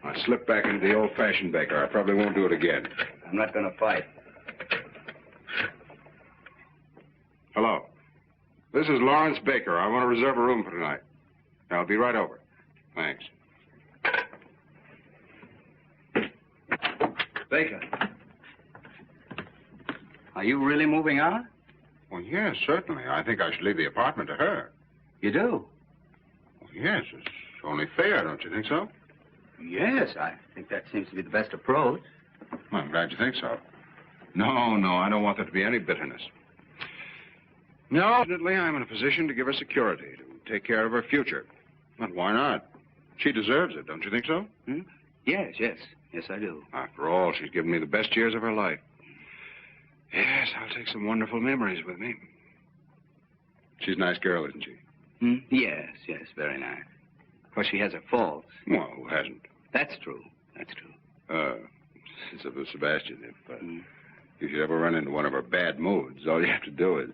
I slipped back into the old-fashioned Baker. I probably won't do it again. I'm not going to fight. Hello. This is Lawrence Baker. I want to reserve a room for tonight. I'll be right over. Thanks. Baker. Are you really moving out? Well, yes, certainly. I think I should leave the apartment to her. You do? Well, yes, it's only fair, don't you think so? Yes, I think that seems to be the best approach. Well, I'm glad you think so. No, I don't want there to be any bitterness. No, fortunately, I'm in a position to give her security, to take care of her future. But why not? She deserves it, don't you think so? Yes, I do. After all, she's given me the best years of her life. Yes, I'll take some wonderful memories with me. She's a nice girl, isn't she? Yes, very nice. Of course, she has her faults. Well, who hasn't? That's true. Sebastian, if you ever run into one of her bad moods, all you have to do is...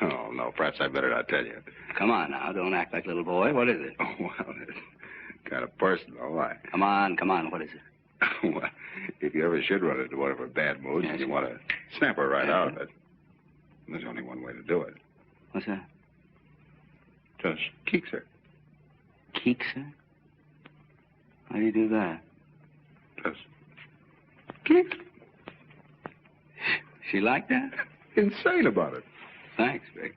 Oh, no, perhaps I better not tell you. Come on now, don't act like a little boy. What is it? Oh, well, it's kind of personal. Why? Come on, what is it? Well, if you ever should run into one of her bad moods and you want to snap her right out of it, there's only one way to do it. What's that? Just keeks her. Keeks her? How do you do that? Just keeks. She like that? Insane about it. Thanks, Vic.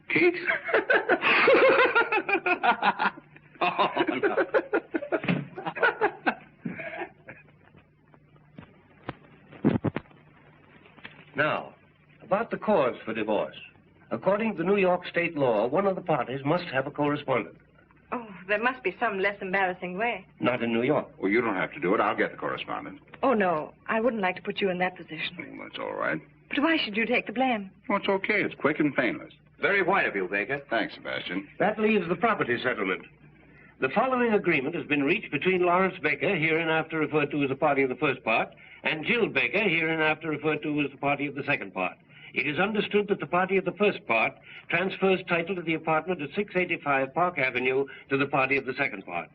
Keeks? Oh, no. Now, about the cause for divorce. According to New York state law, one of the parties must have a correspondent. Oh, there must be some less embarrassing way. Not in New York. Well, you don't have to do it. I'll get the correspondent. Oh, no. I wouldn't like to put you in that position. Well, that's all right. But why should you take the blame? Well, it's okay. It's quick and painless. Very white of you, Baker. Thanks, Sebastian. That leaves the property settlement. The following agreement has been reached between Lawrence Baker, hereinafter referred to as a party of the first part, and Jill Baker, hereinafter referred to as the party of the second part. It is understood that the party of the first part transfers title to the apartment at 685 Park Avenue to the party of the second part.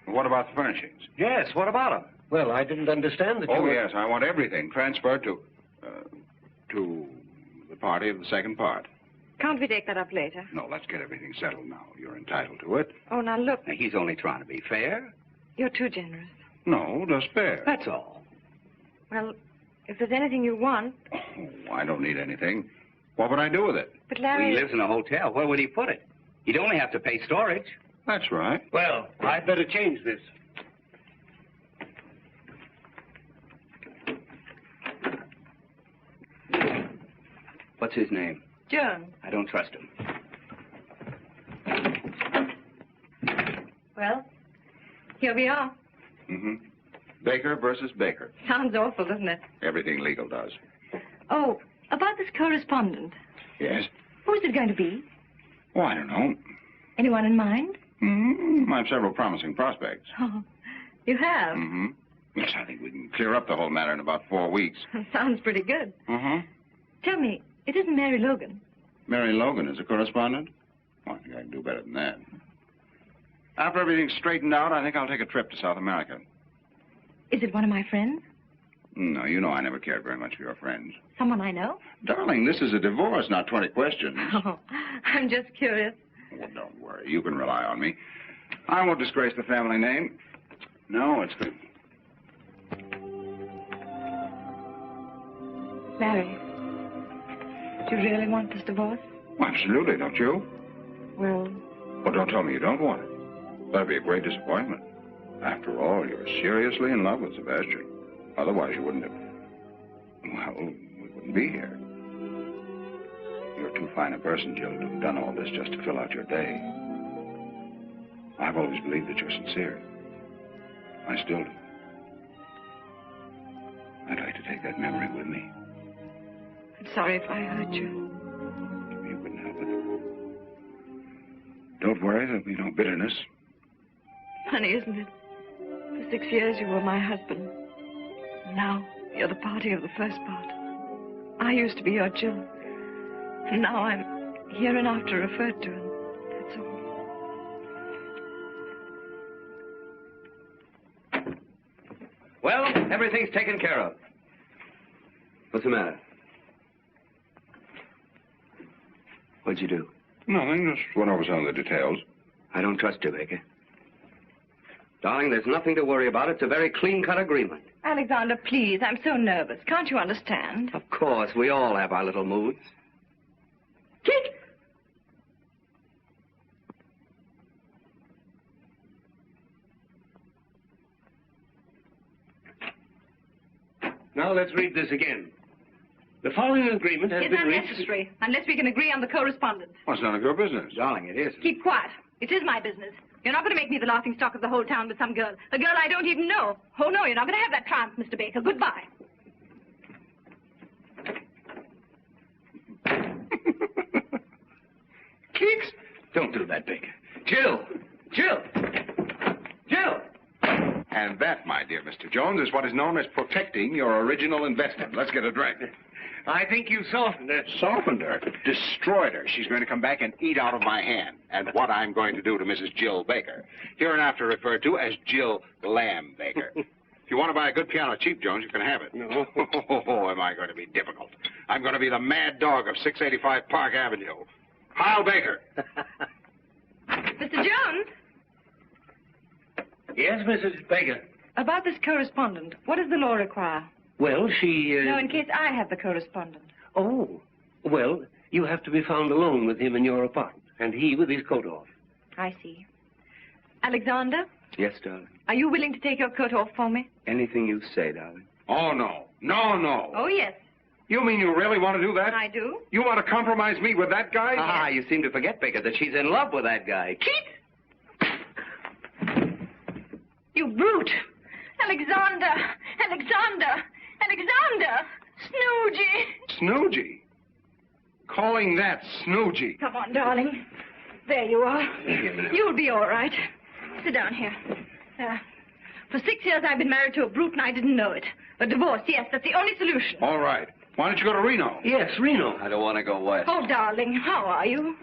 What about the furnishings? Yes, what about them? Well, I didn't understand that you Oh, were... yes, I want everything transferred to the party of the second part. Can't we take that up later? No, let's get everything settled now. You're entitled to it. Oh, now look. Now, he's only trying to be fair. You're too generous. No, just fair. That's all. Well, if there's anything you want... Oh, I don't need anything. What would I do with it? But Larry... He lives in a hotel. Where would he put it? He'd only have to pay storage. That's right. Well, I'd better change this. What's his name? Joan. I don't trust him. Well, here we are. Mm-hmm. Baker versus Baker. Sounds awful, doesn't it? Everything legal does. Oh, about this correspondent. Yes? Who's it going to be? Oh, I don't know. Anyone in mind? Mm-hmm. I have several promising prospects. Oh, you have? Mm-hmm. Yes, I think we can clear up the whole matter in about 4 weeks. Sounds pretty good. Mm-hmm. Tell me, it isn't Mary Logan. Mary Logan is a correspondent? Oh, I think I can do better than that. After everything's straightened out, I think I'll take a trip to South America. Is it one of my friends? No, you know I never cared very much for your friends. Someone I know? Darling, this is a divorce, not 20 questions. Oh, I'm just curious. Well, don't worry. You can rely on me. I won't disgrace the family name. No, it's good. Larry, do you really want this divorce? Absolutely, don't you? Well... Well, don't tell me you don't want it. That'd be a great disappointment. After all, you're seriously in love with Sebastian. Otherwise, you wouldn't have... Well, we wouldn't be here. You're too fine a person, Jill, to have done all this just to fill out your day. I've always believed that you're sincere. I still do. I'd like to take that memory with me. I'm sorry if I hurt you. You wouldn't help it. Don't worry, there'll be no bitterness. Funny, isn't it? For 6 years you were my husband. And now you're the party of the first part. I used to be your Jill. And now I'm hereinafter referred to, and that's all. Well, everything's taken care of. What's the matter? What'd you do? Nothing, just went over some of the details. I don't trust you, Baker. Darling, there's nothing to worry about. It's a very clean-cut agreement. Alexander, please, I'm so nervous. Can't you understand? Of course, we all have our little moods. Kick! Now let's read this again. The following agreement has It's been reached... unnecessary, unless we can agree on the correspondence. Well, it's none of your business. Darling, it is. Keep quiet. It is my business. You're not going to make me the laughing stock of the whole town with some girl. A girl I don't even know. Oh, no, you're not going to have that chance, Mr. Baker. Goodbye. Kicks? Don't do that, Baker. Jill! Jill! Jill! And that, my dear Mr. Jones, is what is known as protecting your original investment. Let's get a drink. I think you softened her. Softened her, destroyed her. She's going to come back and eat out of my hand. And what I'm going to do to Mrs. Jill Baker, hereinafter referred to as Jill Lamb Baker. If you want to buy a good piano cheap, Jones, you can have it. No. Oh, am I going to be difficult? I'm going to be the mad dog of 685 Park Avenue. Heil Baker. Mr. Jones? Yes, Mrs. Baker. About this correspondent, what does the law require? Well, she... No, in case I have the correspondent. Oh. Well, you have to be found alone with him in your apartment, and he with his coat off. I see. Alexander, Yes, darling. are you willing to take your coat off for me? Anything you say, darling. Oh, no. No, no. Oh, yes, You mean you really want to do that? I do. You want to compromise me with that guy? Ah, you seem to forget, Baker, that she's in love with that guy. Keith! You brute! Alexander! Alexander! Alexander! Snoogey! Snoogey? Calling that Snoogey? Come on, darling. There you are. You'll be all right. Sit down here. For 6 years I've been married to a brute and I didn't know it. A divorce, yes, that's the only solution. All right. Why don't you go to Reno? Yes, Reno. I don't want to go west. Oh, darling, how are you?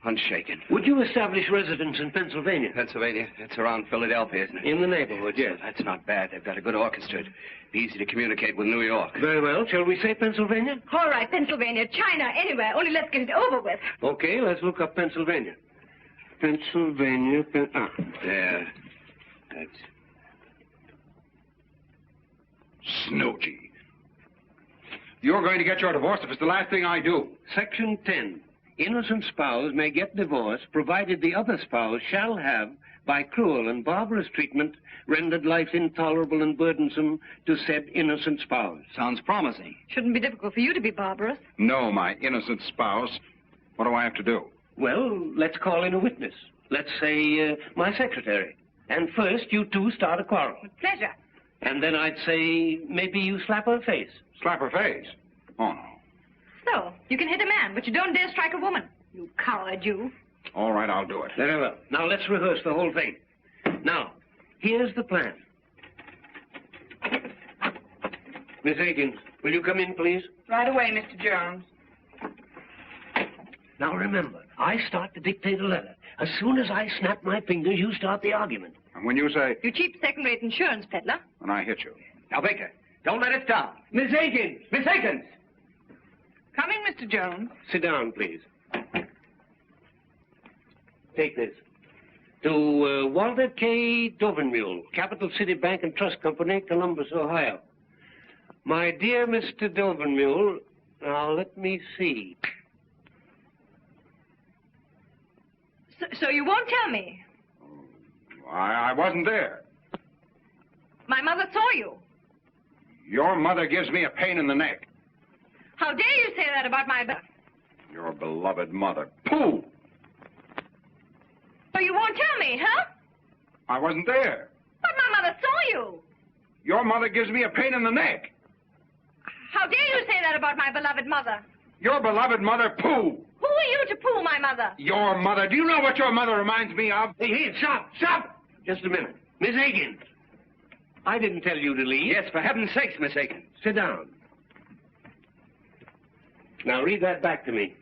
Unshaken. Would you establish residence in Pennsylvania? Pennsylvania. It's around Philadelphia, isn't it? In the neighborhood, yes. That's not bad. They've got a good orchestra. It'd be easy to communicate with New York. Very well. Shall we say Pennsylvania? All right, Pennsylvania, China, anywhere. Only let's get it over with. Okay, let's look up Pennsylvania. Pennsylvania, There. That's... Snooty. You're going to get your divorce if it's the last thing I do. Section 10. Innocent spouse may get divorced provided the other spouse shall have, by cruel and barbarous treatment, rendered life intolerable and burdensome to said innocent spouse. Sounds promising. Shouldn't be difficult for you to be barbarous. No, my innocent spouse. What do I have to do? Well, let's call in a witness. Let's say my secretary. And first, you two start a quarrel. With pleasure. And then I'd say maybe you slap her face. Slap her face? Oh, no. So, you can hit a man, but you don't dare strike a woman. You coward, you. All right, I'll do it. Very well. Now, let's rehearse the whole thing. Now, here's the plan. Miss Aikens, will you come in, please? Right away, Mr. Jones. Now, remember, I start to dictate a letter. As soon as I snap my fingers, you start the argument. And when you say... You cheap second-rate insurance peddler. When I hit you. Now, Baker, don't let it stop. Miss Aikens! Miss Aikens! Coming, Mr. Jones. Sit down, please. Take this. To Walter K. Dovenmule, Capital City Bank and Trust Company, Columbus, Ohio. My dear Mr. Dovenmule, now let me see. So you won't tell me? I wasn't there. My mother saw you. Your mother gives me a pain in the neck. How dare you say that about my... Your beloved mother. Pooh! So you won't tell me, huh? I wasn't there. But my mother saw you. Your mother gives me a pain in the neck. How dare you say that about my beloved mother? Your beloved mother, pooh! Who are you to poo my mother? Your mother. Do you know what your mother reminds me of? Hey, stop, stop! Just a minute. Miss Aikens, I didn't tell you to leave. Yes, for heaven's sakes, Miss Aikens. Sit down. Now, read that back to me.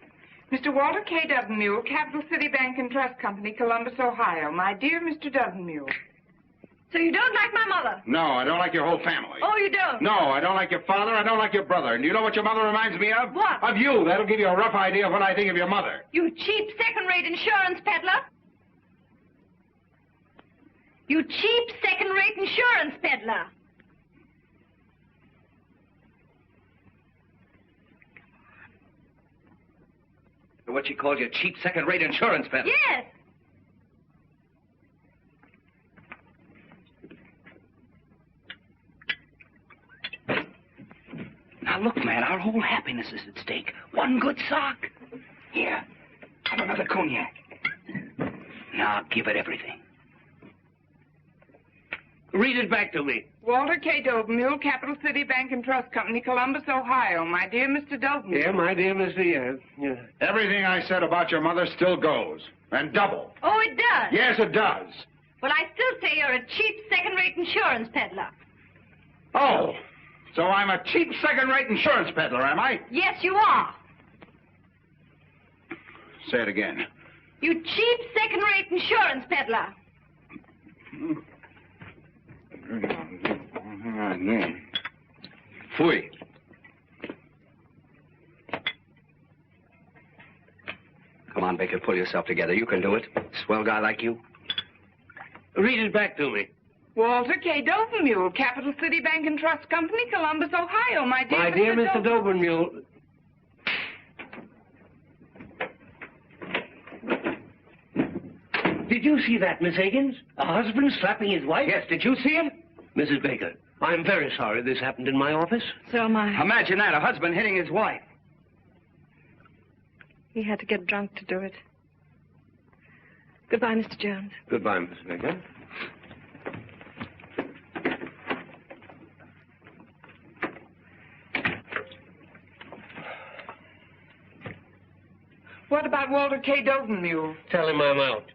Mr. Walter K. Dovenmule, Capital City Bank and Trust Company, Columbus, Ohio. My dear Mr. Dovenmule. So you don't like my mother? No, I don't like your whole family. Oh, you don't? No, I don't like your father. I don't like your brother. And do you know what your mother reminds me of? What? Of you. That'll give you a rough idea of what I think of your mother. You cheap second-rate insurance peddler. You cheap second-rate insurance peddler. What she calls your cheap second-rate insurance peddler. Yes. Now, look, man, our whole happiness is at stake. One good sock. Here, have another cognac. Now, give it everything. Read it back to me. Walter K. Dovenmule, Capital City Bank and Trust Company, Columbus, Ohio. My dear Mr. Dovenmule. Yeah, my dear Mr. Yeah. Everything I said about your mother still goes. And double. Oh, it does? Yes, it does. Well, I still say you're a cheap second-rate insurance peddler. Oh, so I'm a cheap second-rate insurance peddler, am I? Yes, you are. Say it again. You cheap second-rate insurance peddler. Fui. Come on, Baker, pull yourself together. You can do it. Swell guy like you. Read it back to me. Walter K. Dovenmule, Capital City Bank and Trust Company, Columbus, Ohio. My dear, Mr. Dovenmule. Did you see that, Miss Aikens? A husband slapping his wife? Yes, did you see it? Mrs. Baker, I'm very sorry this happened in my office. So am I. Imagine that, a husband hitting his wife. He had to get drunk to do it. Goodbye, Mr. Jones. Goodbye, Mrs. Baker. What about Walter K. Dovenmule? Tell him I'm out.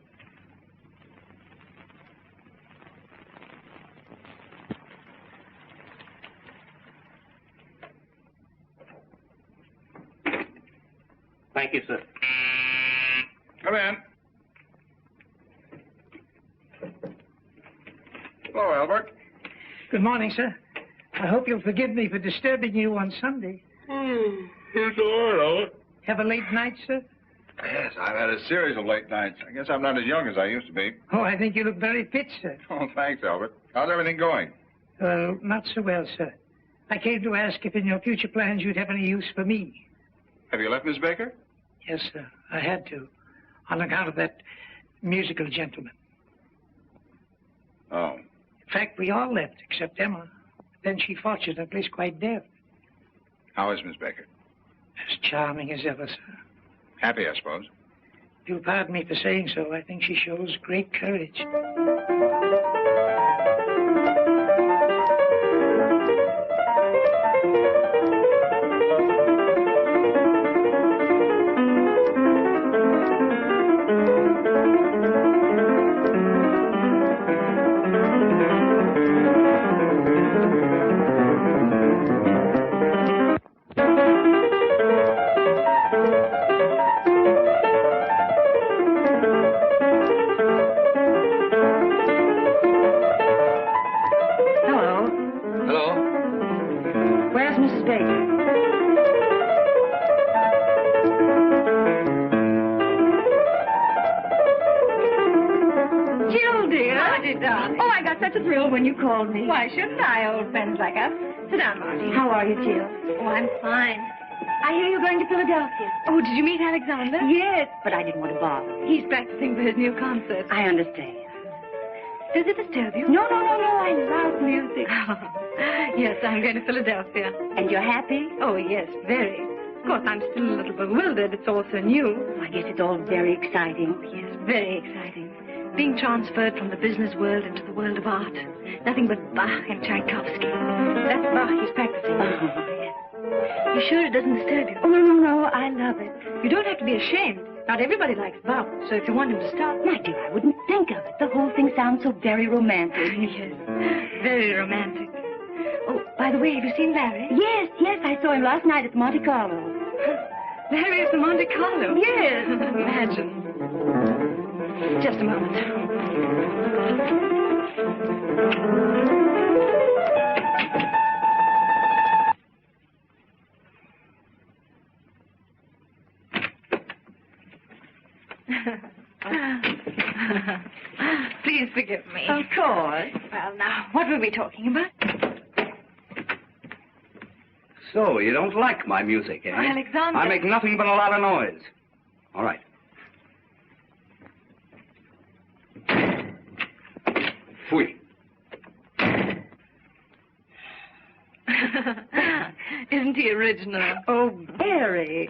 Thank you, sir. Come in. Hello, Albert. Good morning, sir. I hope you'll forgive me for disturbing you on Sunday. It's all right, Albert. Have a late night, sir? Yes, I've had a series of late nights. I guess I'm not as young as I used to be. Oh, I think you look very fit, sir. Oh, thanks, Albert. How's everything going? Well, not so well, sir. I came to ask if in your future plans you'd have any use for me. Have you left Miss Baker? Yes, sir. I had to, on account of that musical gentleman. Oh. In fact, we all left, except Emma. Then she fortunately is quite deaf. How is Miss Baker? As charming as ever, sir. Happy, I suppose. If you'll pardon me for saying so, I think she shows great courage. When you called me. Why shouldn't I, old friends like us? Sit down, Marty. How are you, Jill? Oh, I'm fine. I hear you're going to Philadelphia. Oh, did you meet Alexander? Yes, but I didn't want to bother. He's practicing for his new concert. I understand. Does it disturb you? No. I love music. Yes, I'm going to Philadelphia. And you're happy? Oh, yes, very. Of course, I'm still a little bewildered. It's all so new. I guess it's all very exciting. Yes, very exciting. Being transferred from the business world into the world of art. Nothing but Bach and Tchaikovsky. That's Bach he's practicing. Oh, yes. You sure it doesn't disturb you? Oh, no, I love it. You don't have to be ashamed. Not everybody likes Bach, so if you want him to stop... My dear, I wouldn't think of it. The whole thing sounds so very romantic. Yes, very romantic. Oh, by the way, have you seen Larry? Yes, I saw him last night at Monte Carlo. Larry is the Monte Carlo? Yes. Imagine. Just a moment. Please forgive me. Of course. Well, now, what were we talking about? So, you don't like my music, eh? Alexander. I make nothing but a lot of noise. All right. Fui. Isn't he original? Oh, very.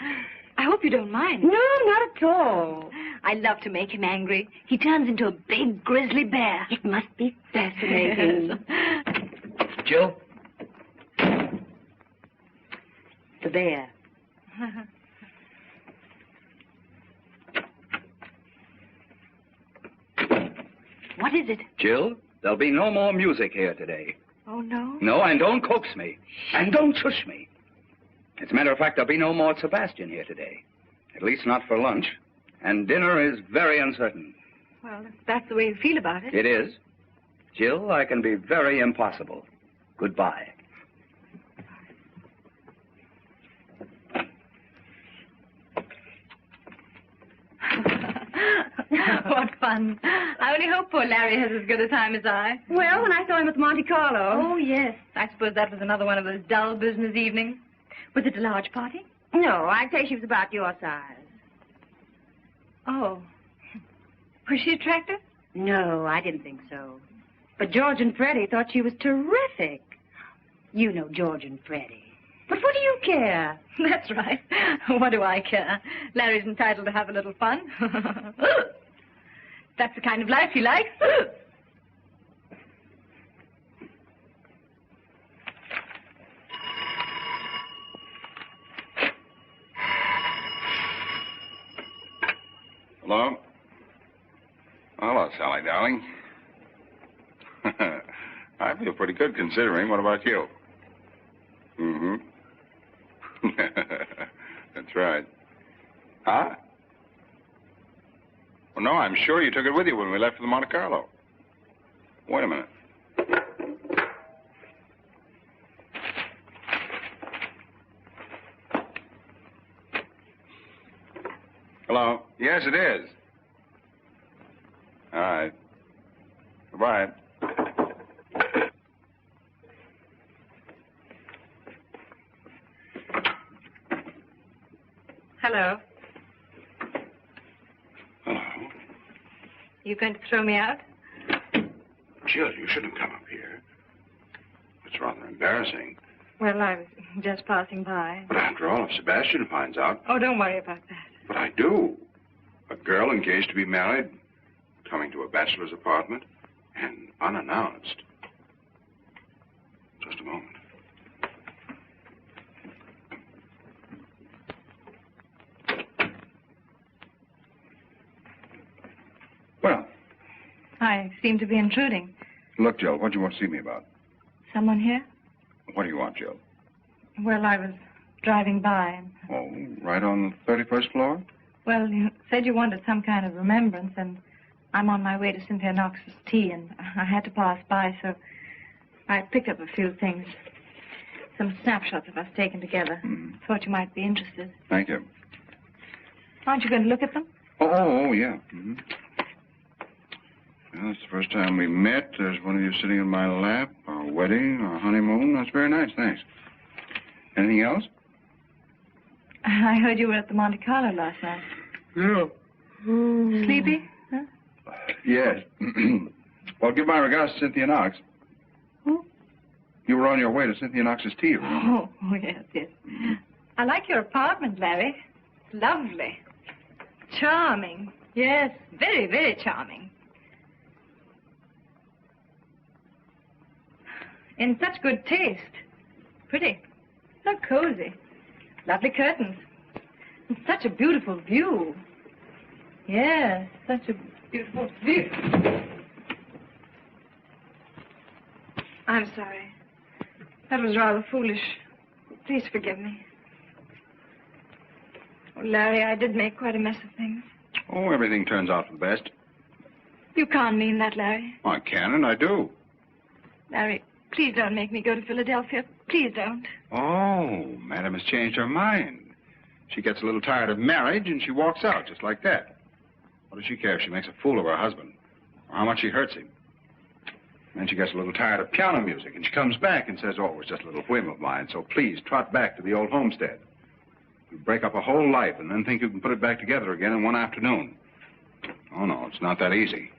I hope you don't mind. No, not at all. I love to make him angry. He turns into a big grizzly bear. It must be fascinating. Jill? The bear. What is it? Jill, there'll be no more music here today. Oh, no? No, and don't coax me. And don't shush me. As a matter of fact, there'll be no more Sebastian here today. At least not for lunch. And dinner is very uncertain. Well, if that's the way you feel about it. It is. Jill, I can be very impossible. Goodbye. What fun. I only hope poor Larry has as good a time as I. Well, when I saw him at Monte Carlo. Oh, yes. I suppose that was another one of those dull business evenings. Was it a large party? No, I'd say she was about your size. Oh. Was she attractive? No, I didn't think so. But George and Freddie thought she was terrific. You know George and Freddie. But what do you care? That's right. What do I care? Larry's entitled to have a little fun. That's the kind of life he likes. Hello? Hello, Sally, darling. I feel pretty good considering. What about you? Mm-hmm. That's right. Huh? Well, no, I'm sure you took it with you when we left for the Monte Carlo. Wait a minute. Hello? Yes, it is. All right. Goodbye. Hello. Hello. You going to throw me out? Jill, you shouldn't come up here. It's rather embarrassing. Well, I was just passing by. But after all, if Sebastian finds out... Oh, don't worry about that. But I do. A girl engaged to be married, coming to a bachelor's apartment, and unannounced. Just a moment. Well. I seem to be intruding. Look, Jill, what do you want to see me about? Someone here? What do you want, Jill? Well, I was driving by. Oh, right on the 31st floor? Well, you said you wanted some kind of remembrance, and I'm on my way to Cynthia Knox's tea, and I had to pass by, so I picked up a few things. Some snapshots of us taken together. Thought you might be interested. Thank you. Aren't you going to look at them? Oh, yeah. Well, it's the first time we met. There's one of you sitting in my lap. Our wedding, our honeymoon. That's very nice, thanks. Anything else? I heard you were at the Monte Carlo last night. Yeah. Sleepy? Huh? Yes. Well, give my regards to Cynthia Knox. Who? You were on your way to Cynthia Knox's tea room. Oh, yes, yes. I like your apartment, Larry. It's lovely. Charming. Yes, very, very charming. In such good taste. Pretty. So cozy. Lovely curtains. And such a beautiful view. Yes, such a beautiful view. I'm sorry. That was rather foolish. Please forgive me. Oh, Larry, I did make quite a mess of things. Oh, everything turns out for the best. You can't mean that, Larry. I can and I do. Larry, please don't make me go to Philadelphia. Please don't. Oh, Madam has changed her mind. She gets a little tired of marriage and she walks out just like that. What does she care if she makes a fool of her husband or how much she hurts him? Then she gets a little tired of piano music and she comes back and says, oh, it was just a little whim of mine, so please trot back to the old homestead. You break up a whole life and then think you can put it back together again in one afternoon. Oh, no, it's not that easy.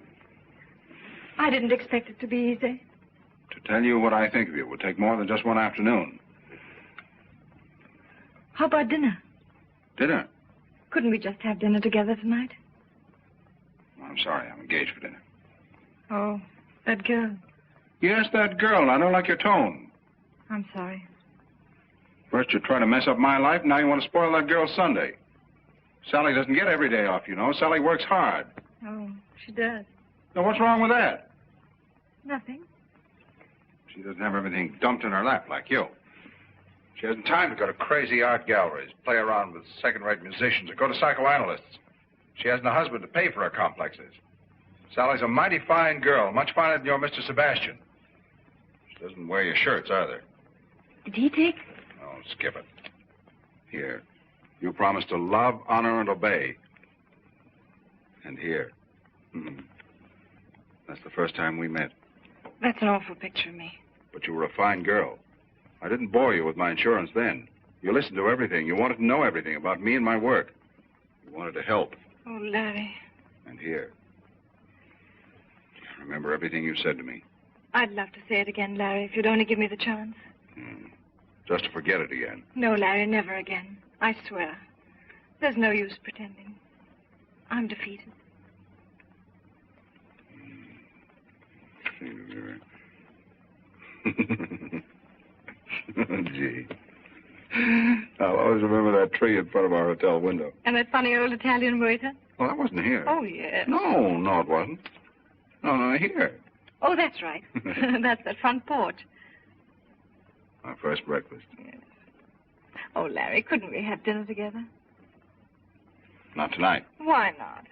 I didn't expect it to be easy. To tell you what I think of you would take more than just one afternoon. How about dinner? Dinner? Couldn't we just have dinner together tonight? I'm sorry, I'm engaged for dinner. Oh, that girl. Yes, that girl. I don't like your tone. I'm sorry. First you try to mess up my life, now you want to spoil that girl's Sunday. Sally doesn't get every day off, you know. Sally works hard. Oh, she does. Now, what's wrong with that? Nothing. She doesn't have everything dumped in her lap like you. She hasn't time to go to crazy art galleries, play around with second-rate musicians, or go to psychoanalysts. She hasn't a husband to pay for her complexes. Sally's a mighty fine girl, much finer than your Mr. Sebastian. She doesn't wear your shirts either. Did he take? Oh, skip it. Here. You promised to love, honor, and obey. And here. That's the first time we met. That's an awful picture of me. But you were a fine girl. I didn't bore you with my insurance then. You listened to everything. You wanted to know everything about me and my work. You wanted to help. Oh, Larry. And here. Remember everything you said to me. I'd love to say it again, Larry, if you'd only give me the chance. Just to forget it again. No, Larry, never again. I swear. There's no use pretending. I'm defeated. Gee. I'll always remember that tree in front of our hotel window. And that funny old Italian waiter? Well, that wasn't here. Oh, yes. No, it wasn't. No, here. Oh, that's right. That's the front porch. Our first breakfast. Yes. Oh, Larry, couldn't we have dinner together? Not tonight. Why not?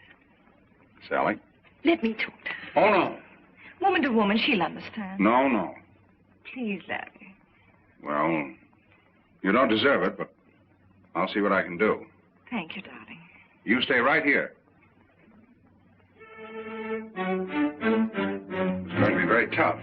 Sally? Let me talk to her. Oh, no. Woman to woman, she'll understand. No, no. Please, Larry. Well, you don't deserve it, but I'll see what I can do. Thank you, darling. You stay right here. It's going to be very tough.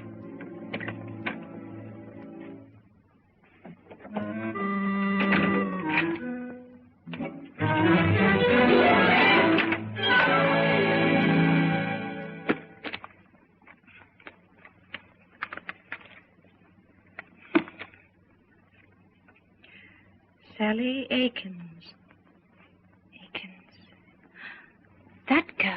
Sally Aikens. That girl.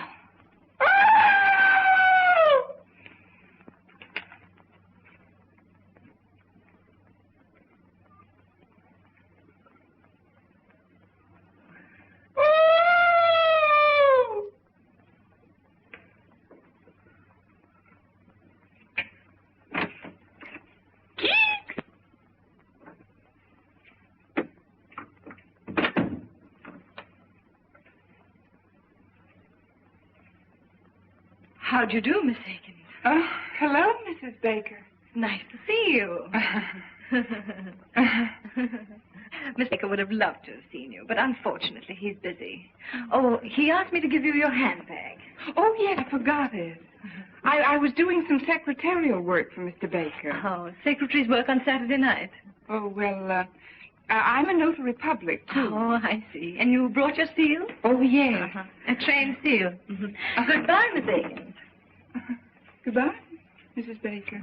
How'd you do, Miss Aikens? Oh, hello, Mrs. Baker. Nice to see you. Miss Baker would have loved to have seen you, but unfortunately he's busy. Oh, he asked me to give you your handbag. Oh, yes, I forgot it. I was doing some secretarial work for Mr. Baker. Oh, secretaries work on Saturday night. Oh, well, I'm a notary public, too. Oh, I see. And you brought your seal? Oh, yes. A trained seal. Goodbye, Miss Aikens. Goodbye, Mrs. Baker.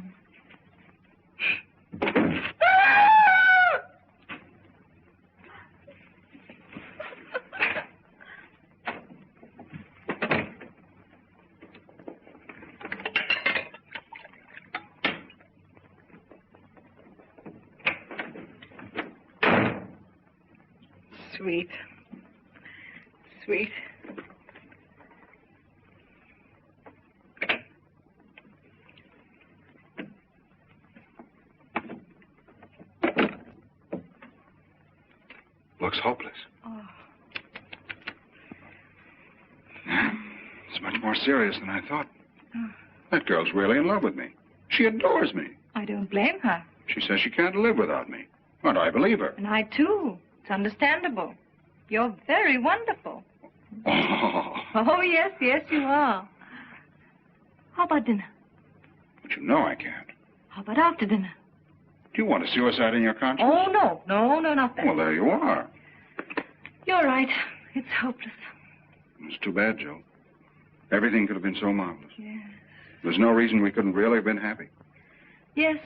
Sweet. Sweet. Looks hopeless. Oh. It's much more serious than I thought. That girl's really in love with me. She adores me. I don't blame her. She says she can't live without me. And I believe her. And I, too. It's understandable. You're very wonderful. Oh, yes, yes, you are. How about dinner? But you know I can't. How about after dinner? Do you want a suicide in your conscience? Oh, no. No, not that. Well, there you are. You're right. It's hopeless. It's too bad, Joe. Everything could have been so marvelous. Yes. There's no reason we couldn't really have been happy. Yes,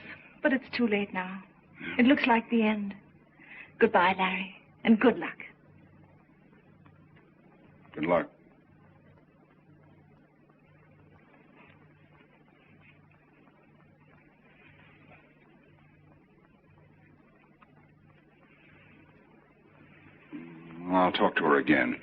but it's too late now. It looks like the end. Goodbye, Larry, and good luck. Good luck. I'll talk to her again.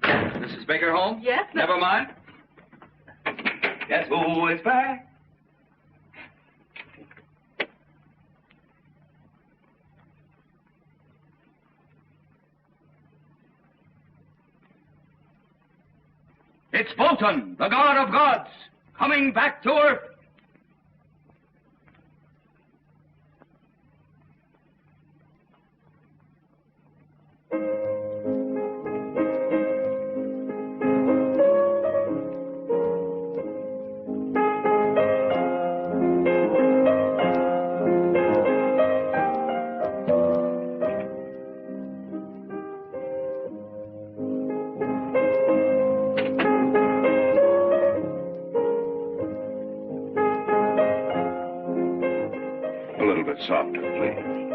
Mrs. Baker home? Yes, Never mind. Guess who is back? It's Wotan, the god of gods, coming back to Earth. Softer, please.